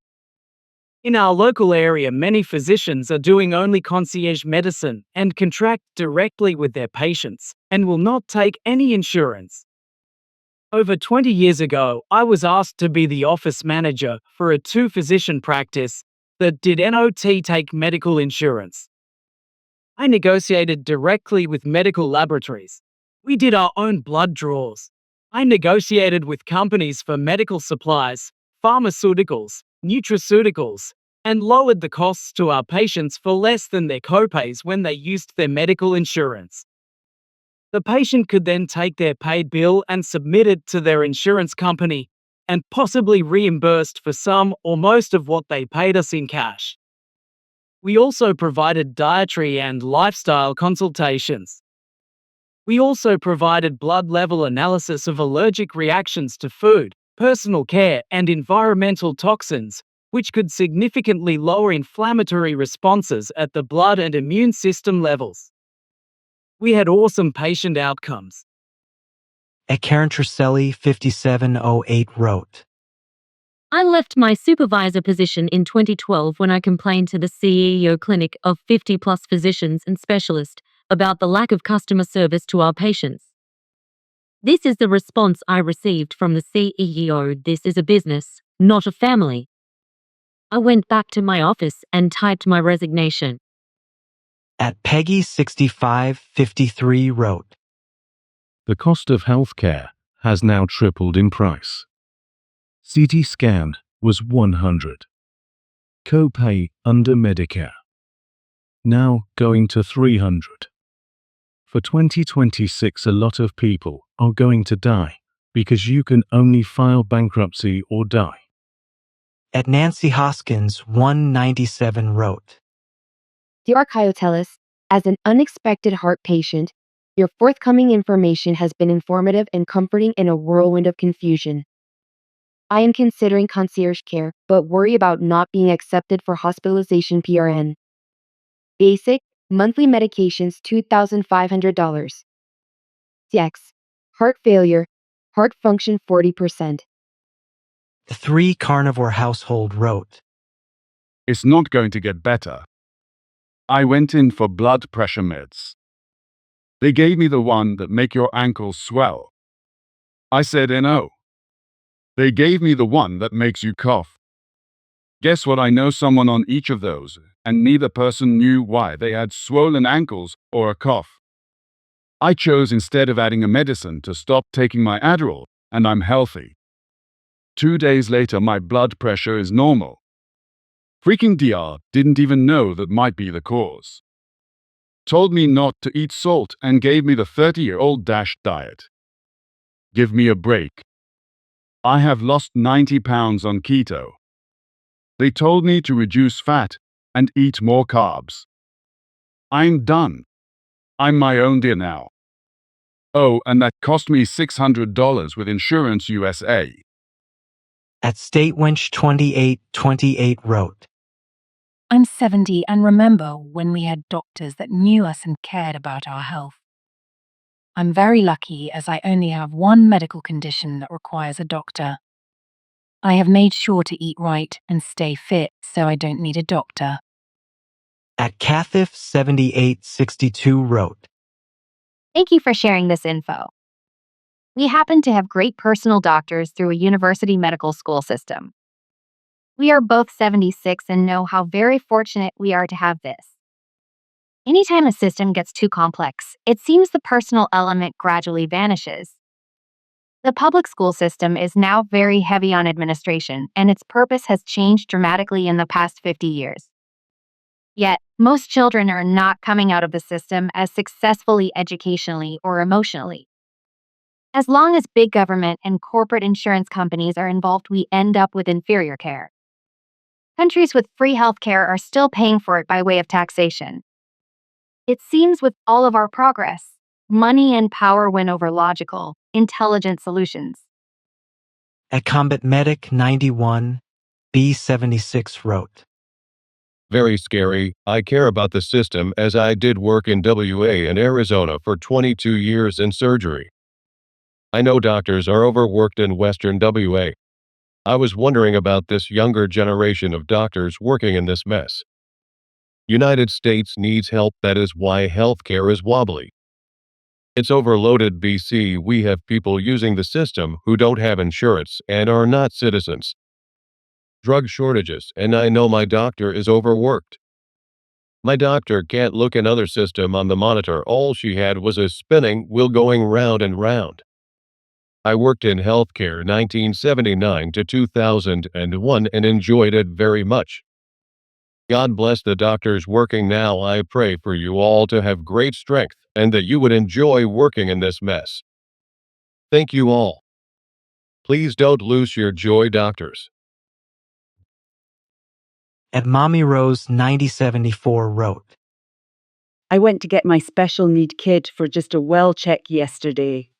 In our local area, many physicians are doing only concierge medicine and contract directly with their patients and will not take any insurance. Over 20 years ago, I was asked to be the office manager for a 2-physician practice that did not take medical insurance. I negotiated directly with medical laboratories. We did our own blood draws. I negotiated with companies for medical supplies, pharmaceuticals, nutraceuticals, and lowered the costs to our patients for less than their copays when they used their medical insurance. The patient could then take their paid bill and submit it to their insurance company, and possibly reimbursed for some or most of what they paid us in cash. We also provided dietary and lifestyle consultations. We also provided blood level analysis of allergic reactions to food, personal care, and environmental toxins, which could significantly lower inflammatory responses at the blood and immune system levels. We had awesome patient outcomes. At Karen Trisselli 5708 wrote, I left my supervisor position in 2012 when I complained to the CEO clinic of 50 plus physicians and specialists about the lack of customer service to our patients. This is the response I received from the CEO. This is a business, not a family. I went back to my office and typed my resignation. At Peggy 6553 wrote, The cost of healthcare has now tripled in price. CT scan was $100. Copay under Medicare. Now going to $300. For 2026, a lot of people are going to die because you can only file bankruptcy or die. At Nancy Hoskins 197 wrote, Dear Archaeotelis, as an unexpected heart patient, your forthcoming information has been informative and comforting in a whirlwind of confusion. I am considering concierge care, but worry about not being accepted for hospitalization PRN. Basic, monthly medications $2,500. CX, heart failure, heart function 40%. The 3 Carnivore Household wrote, It's not going to get better. I went in for blood pressure meds. They gave me the one that make your ankles swell. I said no. They gave me the one that makes you cough. Guess what? I know someone on each of those, and neither person knew why they had swollen ankles or a cough. I chose instead of adding a medicine to stop taking my Adderall, and I'm healthy. 2 days later, my blood pressure is normal. Freaking DR didn't even know that might be the cause. Told me not to eat salt and gave me the 30-year-old DASH diet. Give me a break. I have lost 90 pounds on keto. They told me to reduce fat and eat more carbs. I'm done. I'm my own dear now. Oh, and that cost me $600 with Insurance USA. At Statewench 2828 wrote, I'm 70 and remember when we had doctors that knew us and cared about our health. I'm very lucky as I only have one medical condition that requires a doctor. I have made sure to eat right and stay fit so I don't need a doctor. At Cathif 7862 wrote, Thank you for sharing this info. We happen to have great personal doctors through a university medical school system. We are both 76 and know how very fortunate we are to have this. Anytime a system gets too complex, it seems the personal element gradually vanishes. The public school system is now very heavy on administration, and its purpose has changed dramatically in the past 50 years. Yet, most children are not coming out of the system as successfully educationally or emotionally. As long as big government and corporate insurance companies are involved, we end up with inferior care. Countries with free healthcare are still paying for it by way of taxation. It seems with all of our progress, money and power win over logical, intelligent solutions. At Combat Medic 91 B76 wrote, Very scary. I care about the system as I did work in WA in Arizona for 22 years in surgery. I know doctors are overworked in Western WA. I was wondering about this younger generation of doctors working in this mess. United States needs help. That is why healthcare is wobbly. It's overloaded. BC, we have people using the system who don't have insurance and are not citizens. Drug shortages, and I know my doctor is overworked. My doctor can't look another system on the monitor. All she had was a spinning wheel going round and round. I worked in healthcare 1979 to 2001 and enjoyed it very much. God bless the doctors working now. I pray for you all to have great strength and that you would enjoy working in this mess. Thank you all. Please don't lose your joy, doctors. At Mommy Rose 9074 wrote, I went to get my special need kid for just a well check yesterday.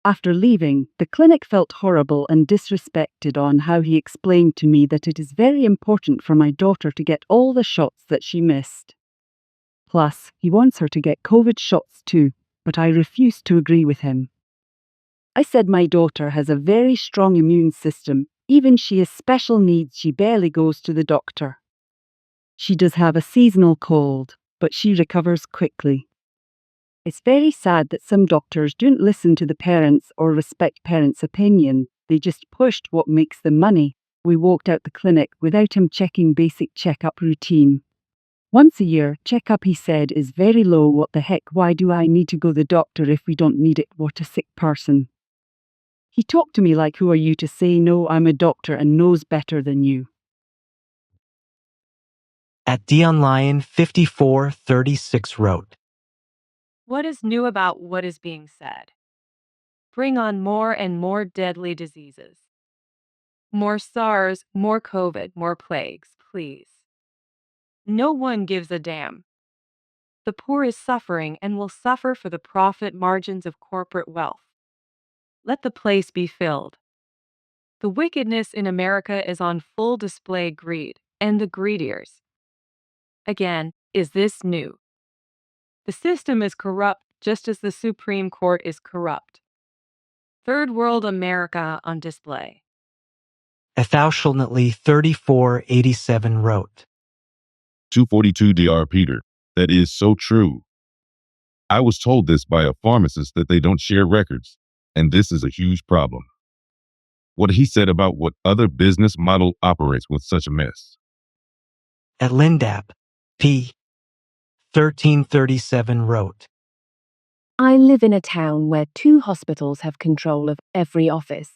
After leaving, the clinic felt horrible and disrespected on how he explained to me that it is very important for my daughter to get all the shots that she missed. Plus, he wants her to get COVID shots too, but I refused to agree with him. I said my daughter has a very strong immune system. Even she has special needs, she barely goes to the doctor. She does have a seasonal cold, but she recovers quickly. It's very sad that some doctors don't listen to the parents or respect parents' opinion. They just pushed what makes them money. We walked out the clinic without him checking basic checkup routine. Once a year, checkup, he said, is very low. What the heck? Why do I need to go to the doctor if we don't need it? What a sick person. He talked to me like, who are you to say no? I'm a doctor and knows better than you. at Dion Lion 5436 wrote, What is new about what is being said? Bring on more and more deadly diseases. More SARS, more COVID, more plagues, please. No one gives a damn. The poor is suffering and will suffer for the profit margins of corporate wealth. Let the place be filled. The wickedness in America is on full display. Greed and the greediers. Again, is this new? The system is corrupt just as the Supreme Court is corrupt. Third world America on display. Ethaushulnately 3487 wrote, 242 Dr. Peter. That is so true. I was told this by a pharmacist that they don't share records, and this is a huge problem. What he said about what other business model operates with such a mess. At Lindap P. 1337 wrote, I live in a town where 2 hospitals have control of every office.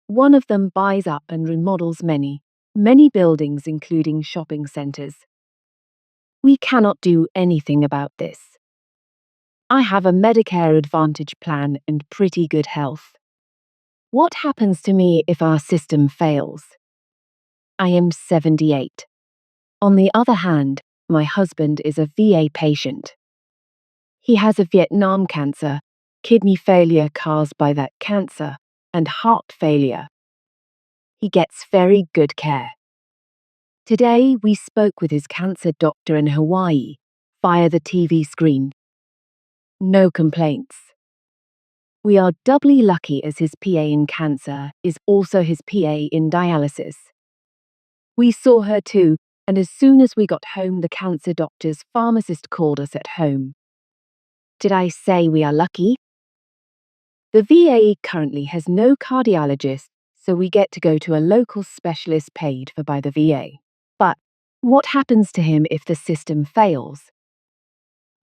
One of them buys up and remodels many buildings, including shopping centres. We cannot do anything about this. I have a Medicare Advantage plan and pretty good health. What happens to me if our system fails? I am 78. On the other hand, my husband is a VA patient. He has a Vietnam cancer, kidney failure caused by that cancer, and heart failure. He gets very good care. Today, we spoke with his cancer doctor in Hawaii via the TV screen. No complaints. We are doubly lucky as his PA in cancer is also his PA in dialysis. We saw her too, and as soon as we got home, the cancer doctor's pharmacist called us at home. Did I say we are lucky? The VA currently has no cardiologist, so we get to go to a local specialist paid for by the VA. But what happens to him if the system fails?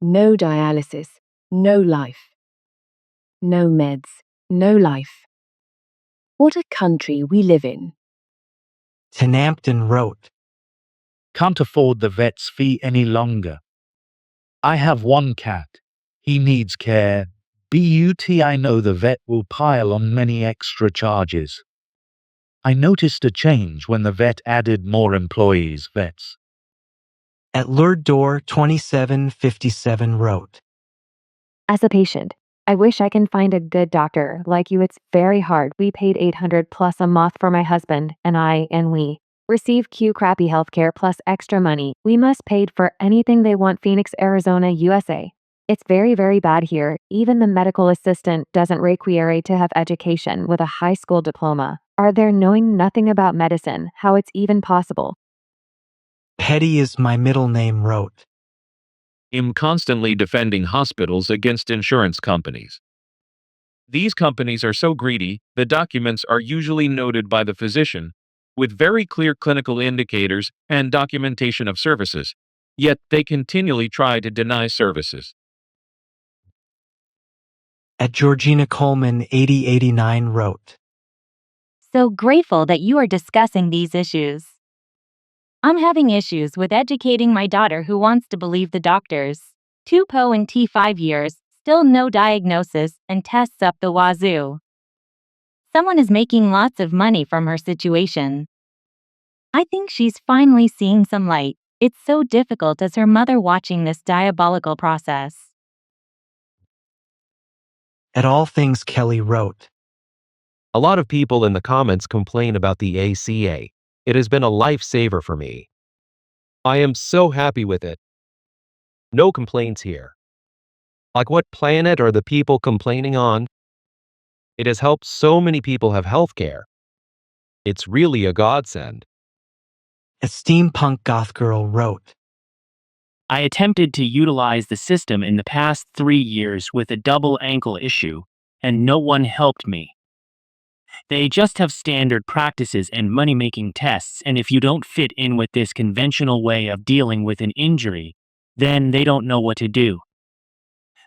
No dialysis, no life. No meds, no life. What a country we live in. Tenampton wrote, Can't afford the vet's fee any longer. I have one cat. He needs care. But I know the vet will pile on many extra charges. I noticed a change when the vet added more employees, vets. At Lured Door 2757 wrote, As a patient, I wish I can find a good doctor like you. It's very hard. We paid $800 plus a month for my husband and we receive crappy healthcare plus extra money. We must paid for anything they want. Phoenix, Arizona, USA. It's very, very bad here. Even the medical assistant doesn't require to have education with a high school diploma. Are there knowing nothing about medicine? How it's even possible? Petty is my middle name wrote, I'm constantly defending hospitals against insurance companies. These companies are so greedy, the documents are usually noted by the physician, with very clear clinical indicators and documentation of services, yet they continually try to deny services. At Georgina Coleman 8089 wrote, So grateful that you are discussing these issues. I'm having issues with educating my daughter who wants to believe the doctors. 2 and T5 years, still no diagnosis, and tests up the wazoo. Someone is making lots of money from her situation. I think she's finally seeing some light. It's so difficult as her mother watching this diabolical process. At All Things Kelly wrote, A lot of people in the comments complain about the ACA. It has been a lifesaver for me. I am so happy with it. No complaints here. Like, what planet are the people complaining on? It has helped so many people have healthcare. It's really a godsend. A Steampunk Goth Girl wrote, I attempted to utilize the system in the past 3 years with a double ankle issue, and no one helped me. They just have standard practices and money-making tests, and if you don't fit in with this conventional way of dealing with an injury, then they don't know what to do.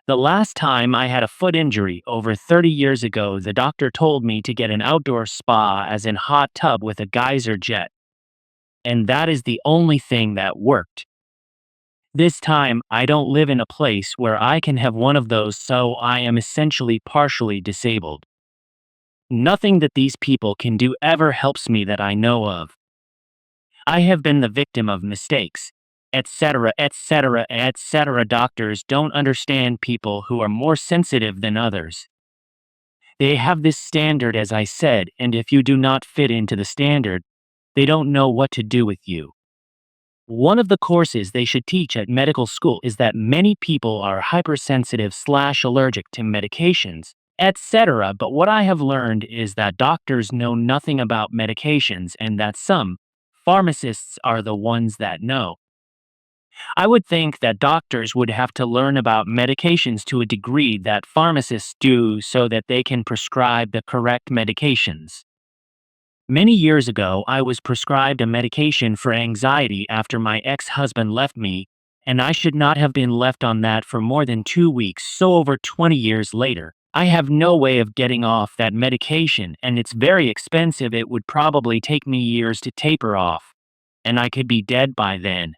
The last time I had a foot injury over 30 years ago, the doctor told me to get an outdoor spa, as in hot tub with a geyser jet. And that is the only thing that worked. This time, I don't live in a place where I can have one of those, so I am essentially partially disabled. Nothing that these people can do ever helps me that I know of. I have been the victim of mistakes, etc., etc., etc. Doctors don't understand people who are more sensitive than others. They have this standard, as I said, and if you do not fit into the standard, they don't know what to do with you. One of the courses they should teach at medical school is that many people are hypersensitive/allergic to medications, etc. But what I have learned is that doctors know nothing about medications and that some pharmacists are the ones that know. I would think that doctors would have to learn about medications to a degree that pharmacists do so that they can prescribe the correct medications. Many years ago, I was prescribed a medication for anxiety after my ex-husband left me, and I should not have been left on that for more than 2 weeks. So over 20 years later, I have no way of getting off that medication, and it's very expensive. It would probably take me years to taper off, and I could be dead by then.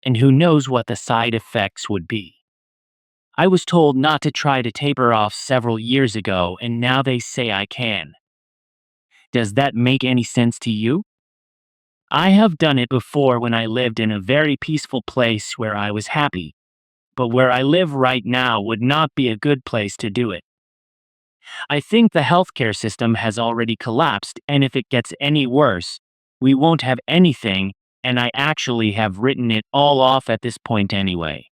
And who knows what the side effects would be. I was told not to try to taper off several years ago, and now they say I can. Does that make any sense to you? I have done it before when I lived in a very peaceful place where I was happy, but where I live right now would not be a good place to do it. I think the healthcare system has already collapsed, and if it gets any worse, we won't have anything, and I actually have written it all off at this point anyway.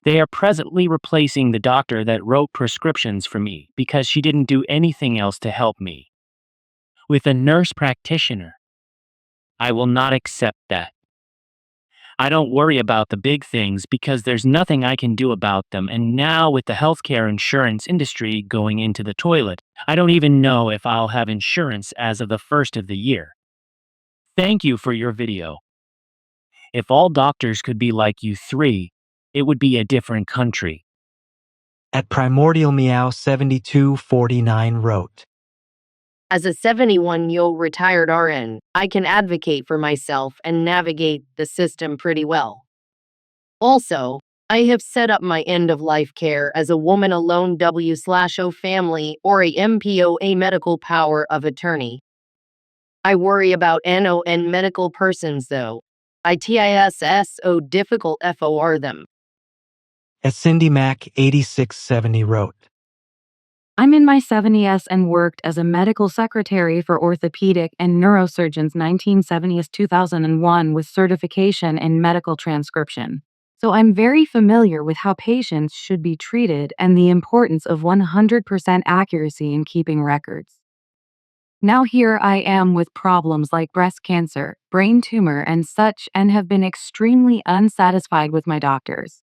They are presently replacing the doctor that wrote prescriptions for me because she didn't do anything else to help me with a nurse practitioner. I will not accept that. I don't worry about the big things because there's nothing I can do about them, and now with the healthcare insurance industry going into the toilet, I don't even know if I'll have insurance as of the first of the year. Thank you for your video. If all doctors could be like you three, it would be a different country. At Primordial Meow 7249 wrote, As a 71-year-old retired RN, I can advocate for myself and navigate the system pretty well. Also, I have set up my end-of-life care as a woman alone W/O family or a MPOA medical power of attorney. I worry about NON medical persons though. ITISSO difficult FOR them. At Cindy Mac 8670 wrote, I'm in my 70s and worked as a medical secretary for orthopedic and neurosurgeons 1970s-2001 with certification in medical transcription. So I'm very familiar with how patients should be treated and the importance of 100% accuracy in keeping records. Now here I am with problems like breast cancer, brain tumor, and such, and have been extremely unsatisfied with my doctors.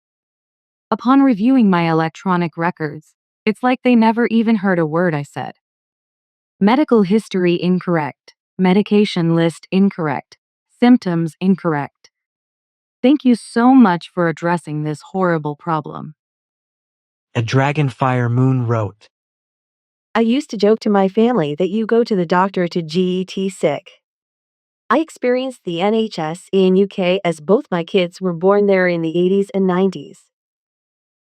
Upon reviewing my electronic records, it's like they never even heard a word I said. Medical history incorrect. Medication list incorrect. Symptoms incorrect. Thank you so much for addressing this horrible problem. A Dragonfire Moon wrote, I used to joke to my family that you go to the doctor to get sick. I experienced the NHS in UK as both my kids were born there in the 80s and 90s.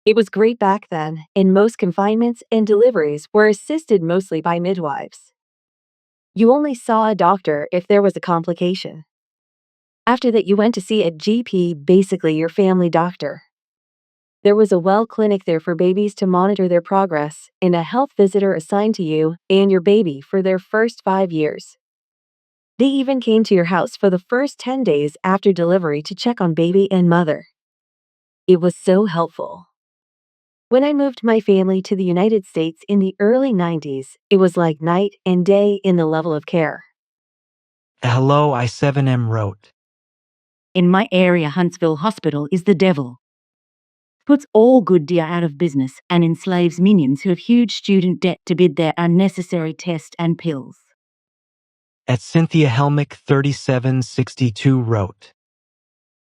It was great back then, and most confinements and deliveries were assisted mostly by midwives. You only saw a doctor if there was a complication. After that, you went to see a GP, basically your family doctor. There was a well clinic there for babies to monitor their progress, and a health visitor assigned to you and your baby for their first 5 years. They even came to your house for the first 10 days after delivery to check on baby and mother. It was so helpful. When I moved my family to the United States in the early 90s, it was like night and day in the level of care. A Hello I7M wrote, In my area, Huntsville Hospital is the devil. Puts all good deer out of business and enslaves minions who have huge student debt to bid their unnecessary tests and pills. At Cynthia Helmick 3762 wrote,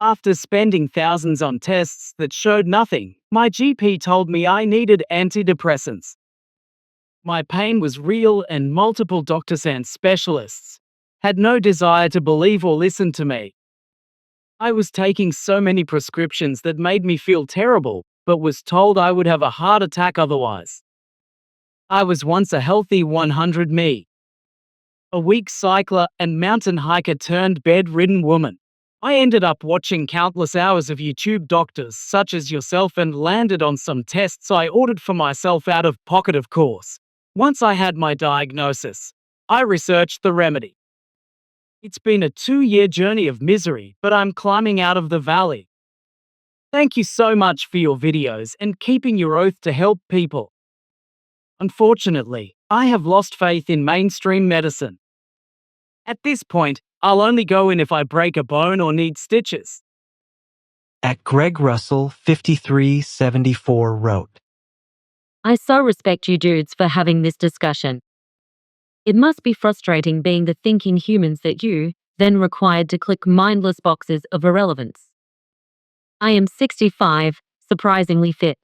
After spending thousands on tests that showed nothing, my GP told me I needed antidepressants. My pain was real and multiple doctors and specialists had no desire to believe or listen to me. I was taking so many prescriptions that made me feel terrible, but was told I would have a heart attack otherwise. I was once a healthy 100 me. A weak cycler and mountain hiker turned bedridden woman. I ended up watching countless hours of YouTube doctors such as yourself and landed on some tests I ordered for myself out of pocket, of course. Once I had my diagnosis, I researched the remedy. It's been a 2-year journey of misery, but I'm climbing out of the valley. Thank you so much for your videos and keeping your oath to help people. Unfortunately, I have lost faith in mainstream medicine. At this point, I'll only go in if I break a bone or need stitches. At Greg Russell 5374 wrote, I so respect you dudes for having this discussion. It must be frustrating being the thinking humans that you, then required to click mindless boxes of irrelevance. I am 65, surprisingly fit.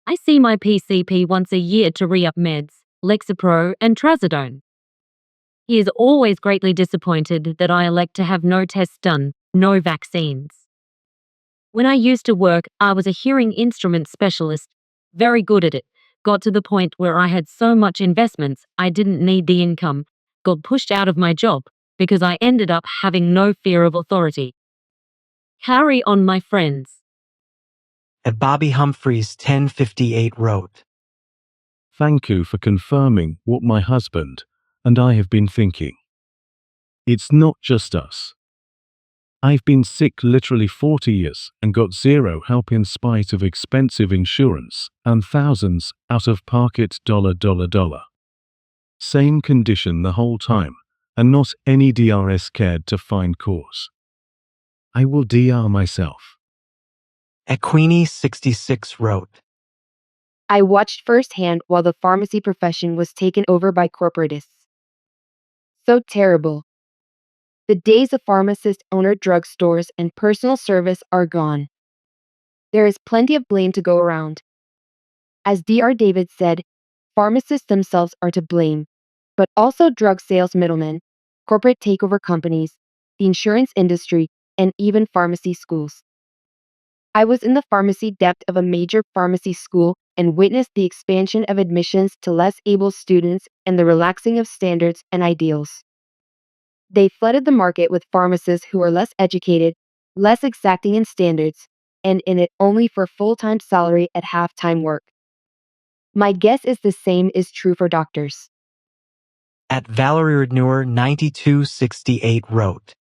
I see my PCP once a year to re-up meds, Lexapro and Trazodone. He is always greatly disappointed that I elect to have no tests done, no vaccines. When I used to work, I was a hearing instrument specialist, very good at it, got to the point where I had so much investments I didn't need the income, got pushed out of my job because I ended up having no fear of authority. Carry on, my friends. At Bobby Humphreys 1058 wrote, Thank you for confirming what my husband and I have been thinking. It's not just us. I've been sick literally 40 years and got zero help in spite of expensive insurance and thousands out of pocket dollar. Same condition the whole time, and not any DRS cared to find cause. I will DR myself. At Queenie 66 wrote, I watched firsthand while the pharmacy profession was taken over by corporatists. So terrible. The days of pharmacist-owner drugstores and personal service are gone. There is plenty of blame to go around. As Dr. David said, pharmacists themselves are to blame, but also drug sales middlemen, corporate takeover companies, the insurance industry, and even pharmacy schools. I was in the pharmacy depth of a major pharmacy school and witnessed the expansion of admissions to less able students and the relaxing of standards and ideals. They flooded the market with pharmacists who are less educated, less exacting in standards, and in it only for full-time salary at half-time work. My guess is the same is true for doctors. At Valerie Rednewer 9268 wrote,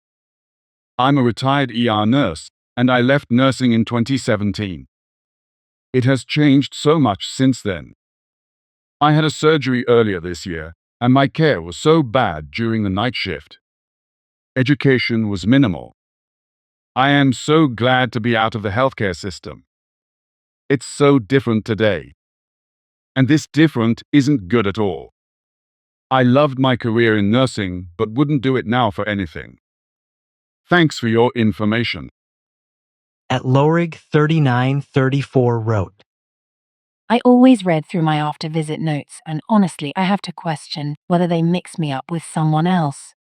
I'm a retired ER nurse, and I left nursing in 2017. It has changed so much since then. I had a surgery earlier this year, and my care was so bad during the night shift. Education was minimal. I am so glad to be out of the healthcare system. It's so different today. And this different isn't good at all. I loved my career in nursing, but wouldn't do it now for anything. Thanks for your information. At Lorig 3934 wrote, I always read through my after-visit notes, and honestly, I have to question whether they mix me up with someone else.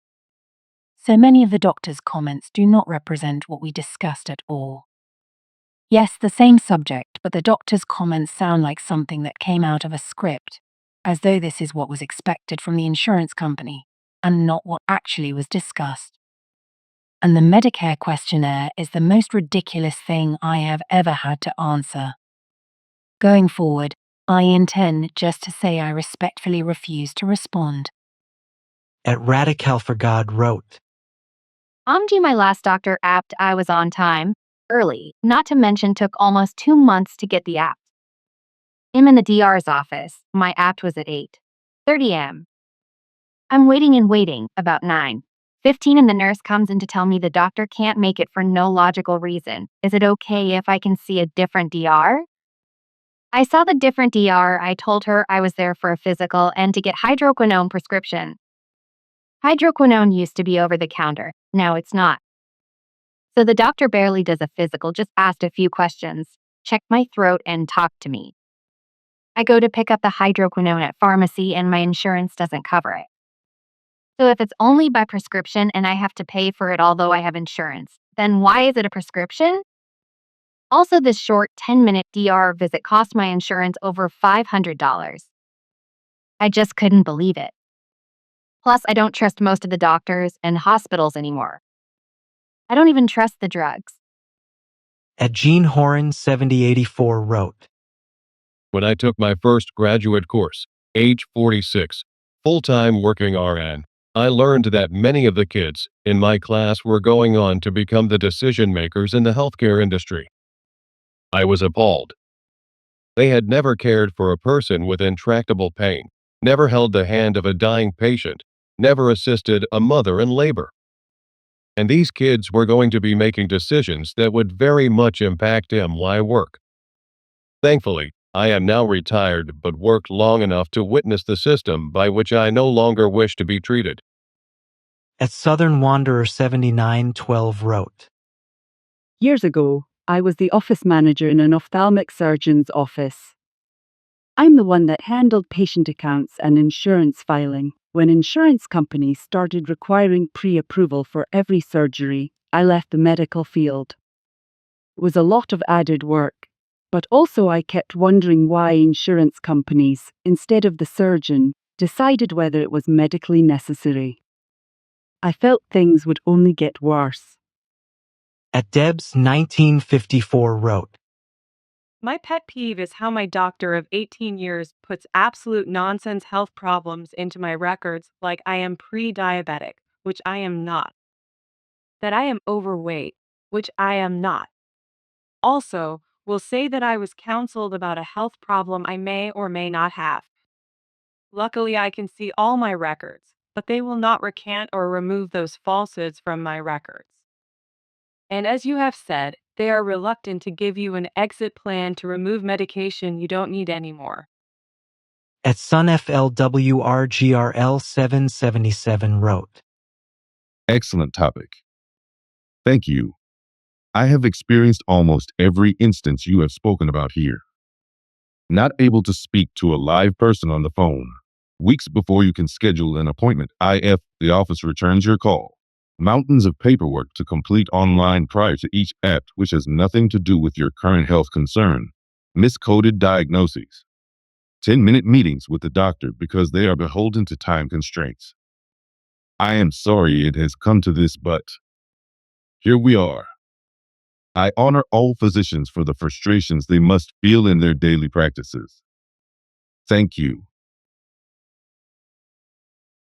So many of the doctor's comments do not represent what we discussed at all. Yes, the same subject, but the doctor's comments sound like something that came out of a script, as though this is what was expected from the insurance company, and not what actually was discussed. And the Medicare questionnaire is the most ridiculous thing I have ever had to answer. Going forward, I intend just to say I respectfully refuse to respond. At Radical for God wrote, My last doctor apped I was on time, early, not to mention took almost 2 months to get the app. I'm in the DR's office. My apt was at 8:30 am. I'm waiting and waiting, about 9:15, and the nurse comes in to tell me the doctor can't make it for no logical reason. Is it okay if I can see a different DR? I saw the different DR. I told her I was there for a physical and to get hydroquinone prescription. Hydroquinone used to be over the counter. Now it's not. So the doctor barely does a physical, just asked a few questions, checked my throat, and talked to me. I go to pick up the hydroquinone at pharmacy and my insurance doesn't cover it. So if it's only by prescription and I have to pay for it although I have insurance, then why is it a prescription? Also, this short 10-minute DR visit cost my insurance over $500. I just couldn't believe it. Plus, I don't trust most of the doctors and hospitals anymore. I don't even trust the drugs. At Gene Horan 7084 wrote, When I took my first graduate course, age 46, full-time working RN, I learned that many of the kids in my class were going on to become the decision makers in the healthcare industry. I was appalled. They had never cared for a person with intractable pain, never held the hand of a dying patient, never assisted a mother in labor. And these kids were going to be making decisions that would very much impact my work. Thankfully, I am now retired but worked long enough to witness the system by which I no longer wish to be treated. At Southern Wanderer 7912 wrote, Years ago, I was the office manager in an ophthalmic surgeon's office. I'm the one that handled patient accounts and insurance filing. When insurance companies started requiring pre-approval for every surgery, I left the medical field. It was a lot of added work, but also I kept wondering why insurance companies, instead of the surgeon, decided whether it was medically necessary. I felt things would only get worse. At Debs 1954 wrote, My pet peeve is how my doctor of 18 years puts absolute nonsense health problems into my records, like I am pre-diabetic, which I am not. That I am overweight, which I am not. Also, will say that I was counseled about a health problem I may or may not have. Luckily, I can see all my records, but they will not recant or remove those falsehoods from my records. And as you have said, they are reluctant to give you an exit plan to remove medication you don't need anymore. At SunFLWRGRL 777 wrote, Excellent topic. Thank you. I have experienced almost every instance you have spoken about here. Not able to speak to a live person on the phone. Weeks before you can schedule an appointment, the office returns your call. Mountains of paperwork to complete online prior to each app, which has nothing to do with your current health concern. Miscoded diagnoses. 10-minute meetings with the doctor because they are beholden to time constraints. I am sorry it has come to this, but here we are. I honor all physicians for the frustrations they must feel in their daily practices. Thank you.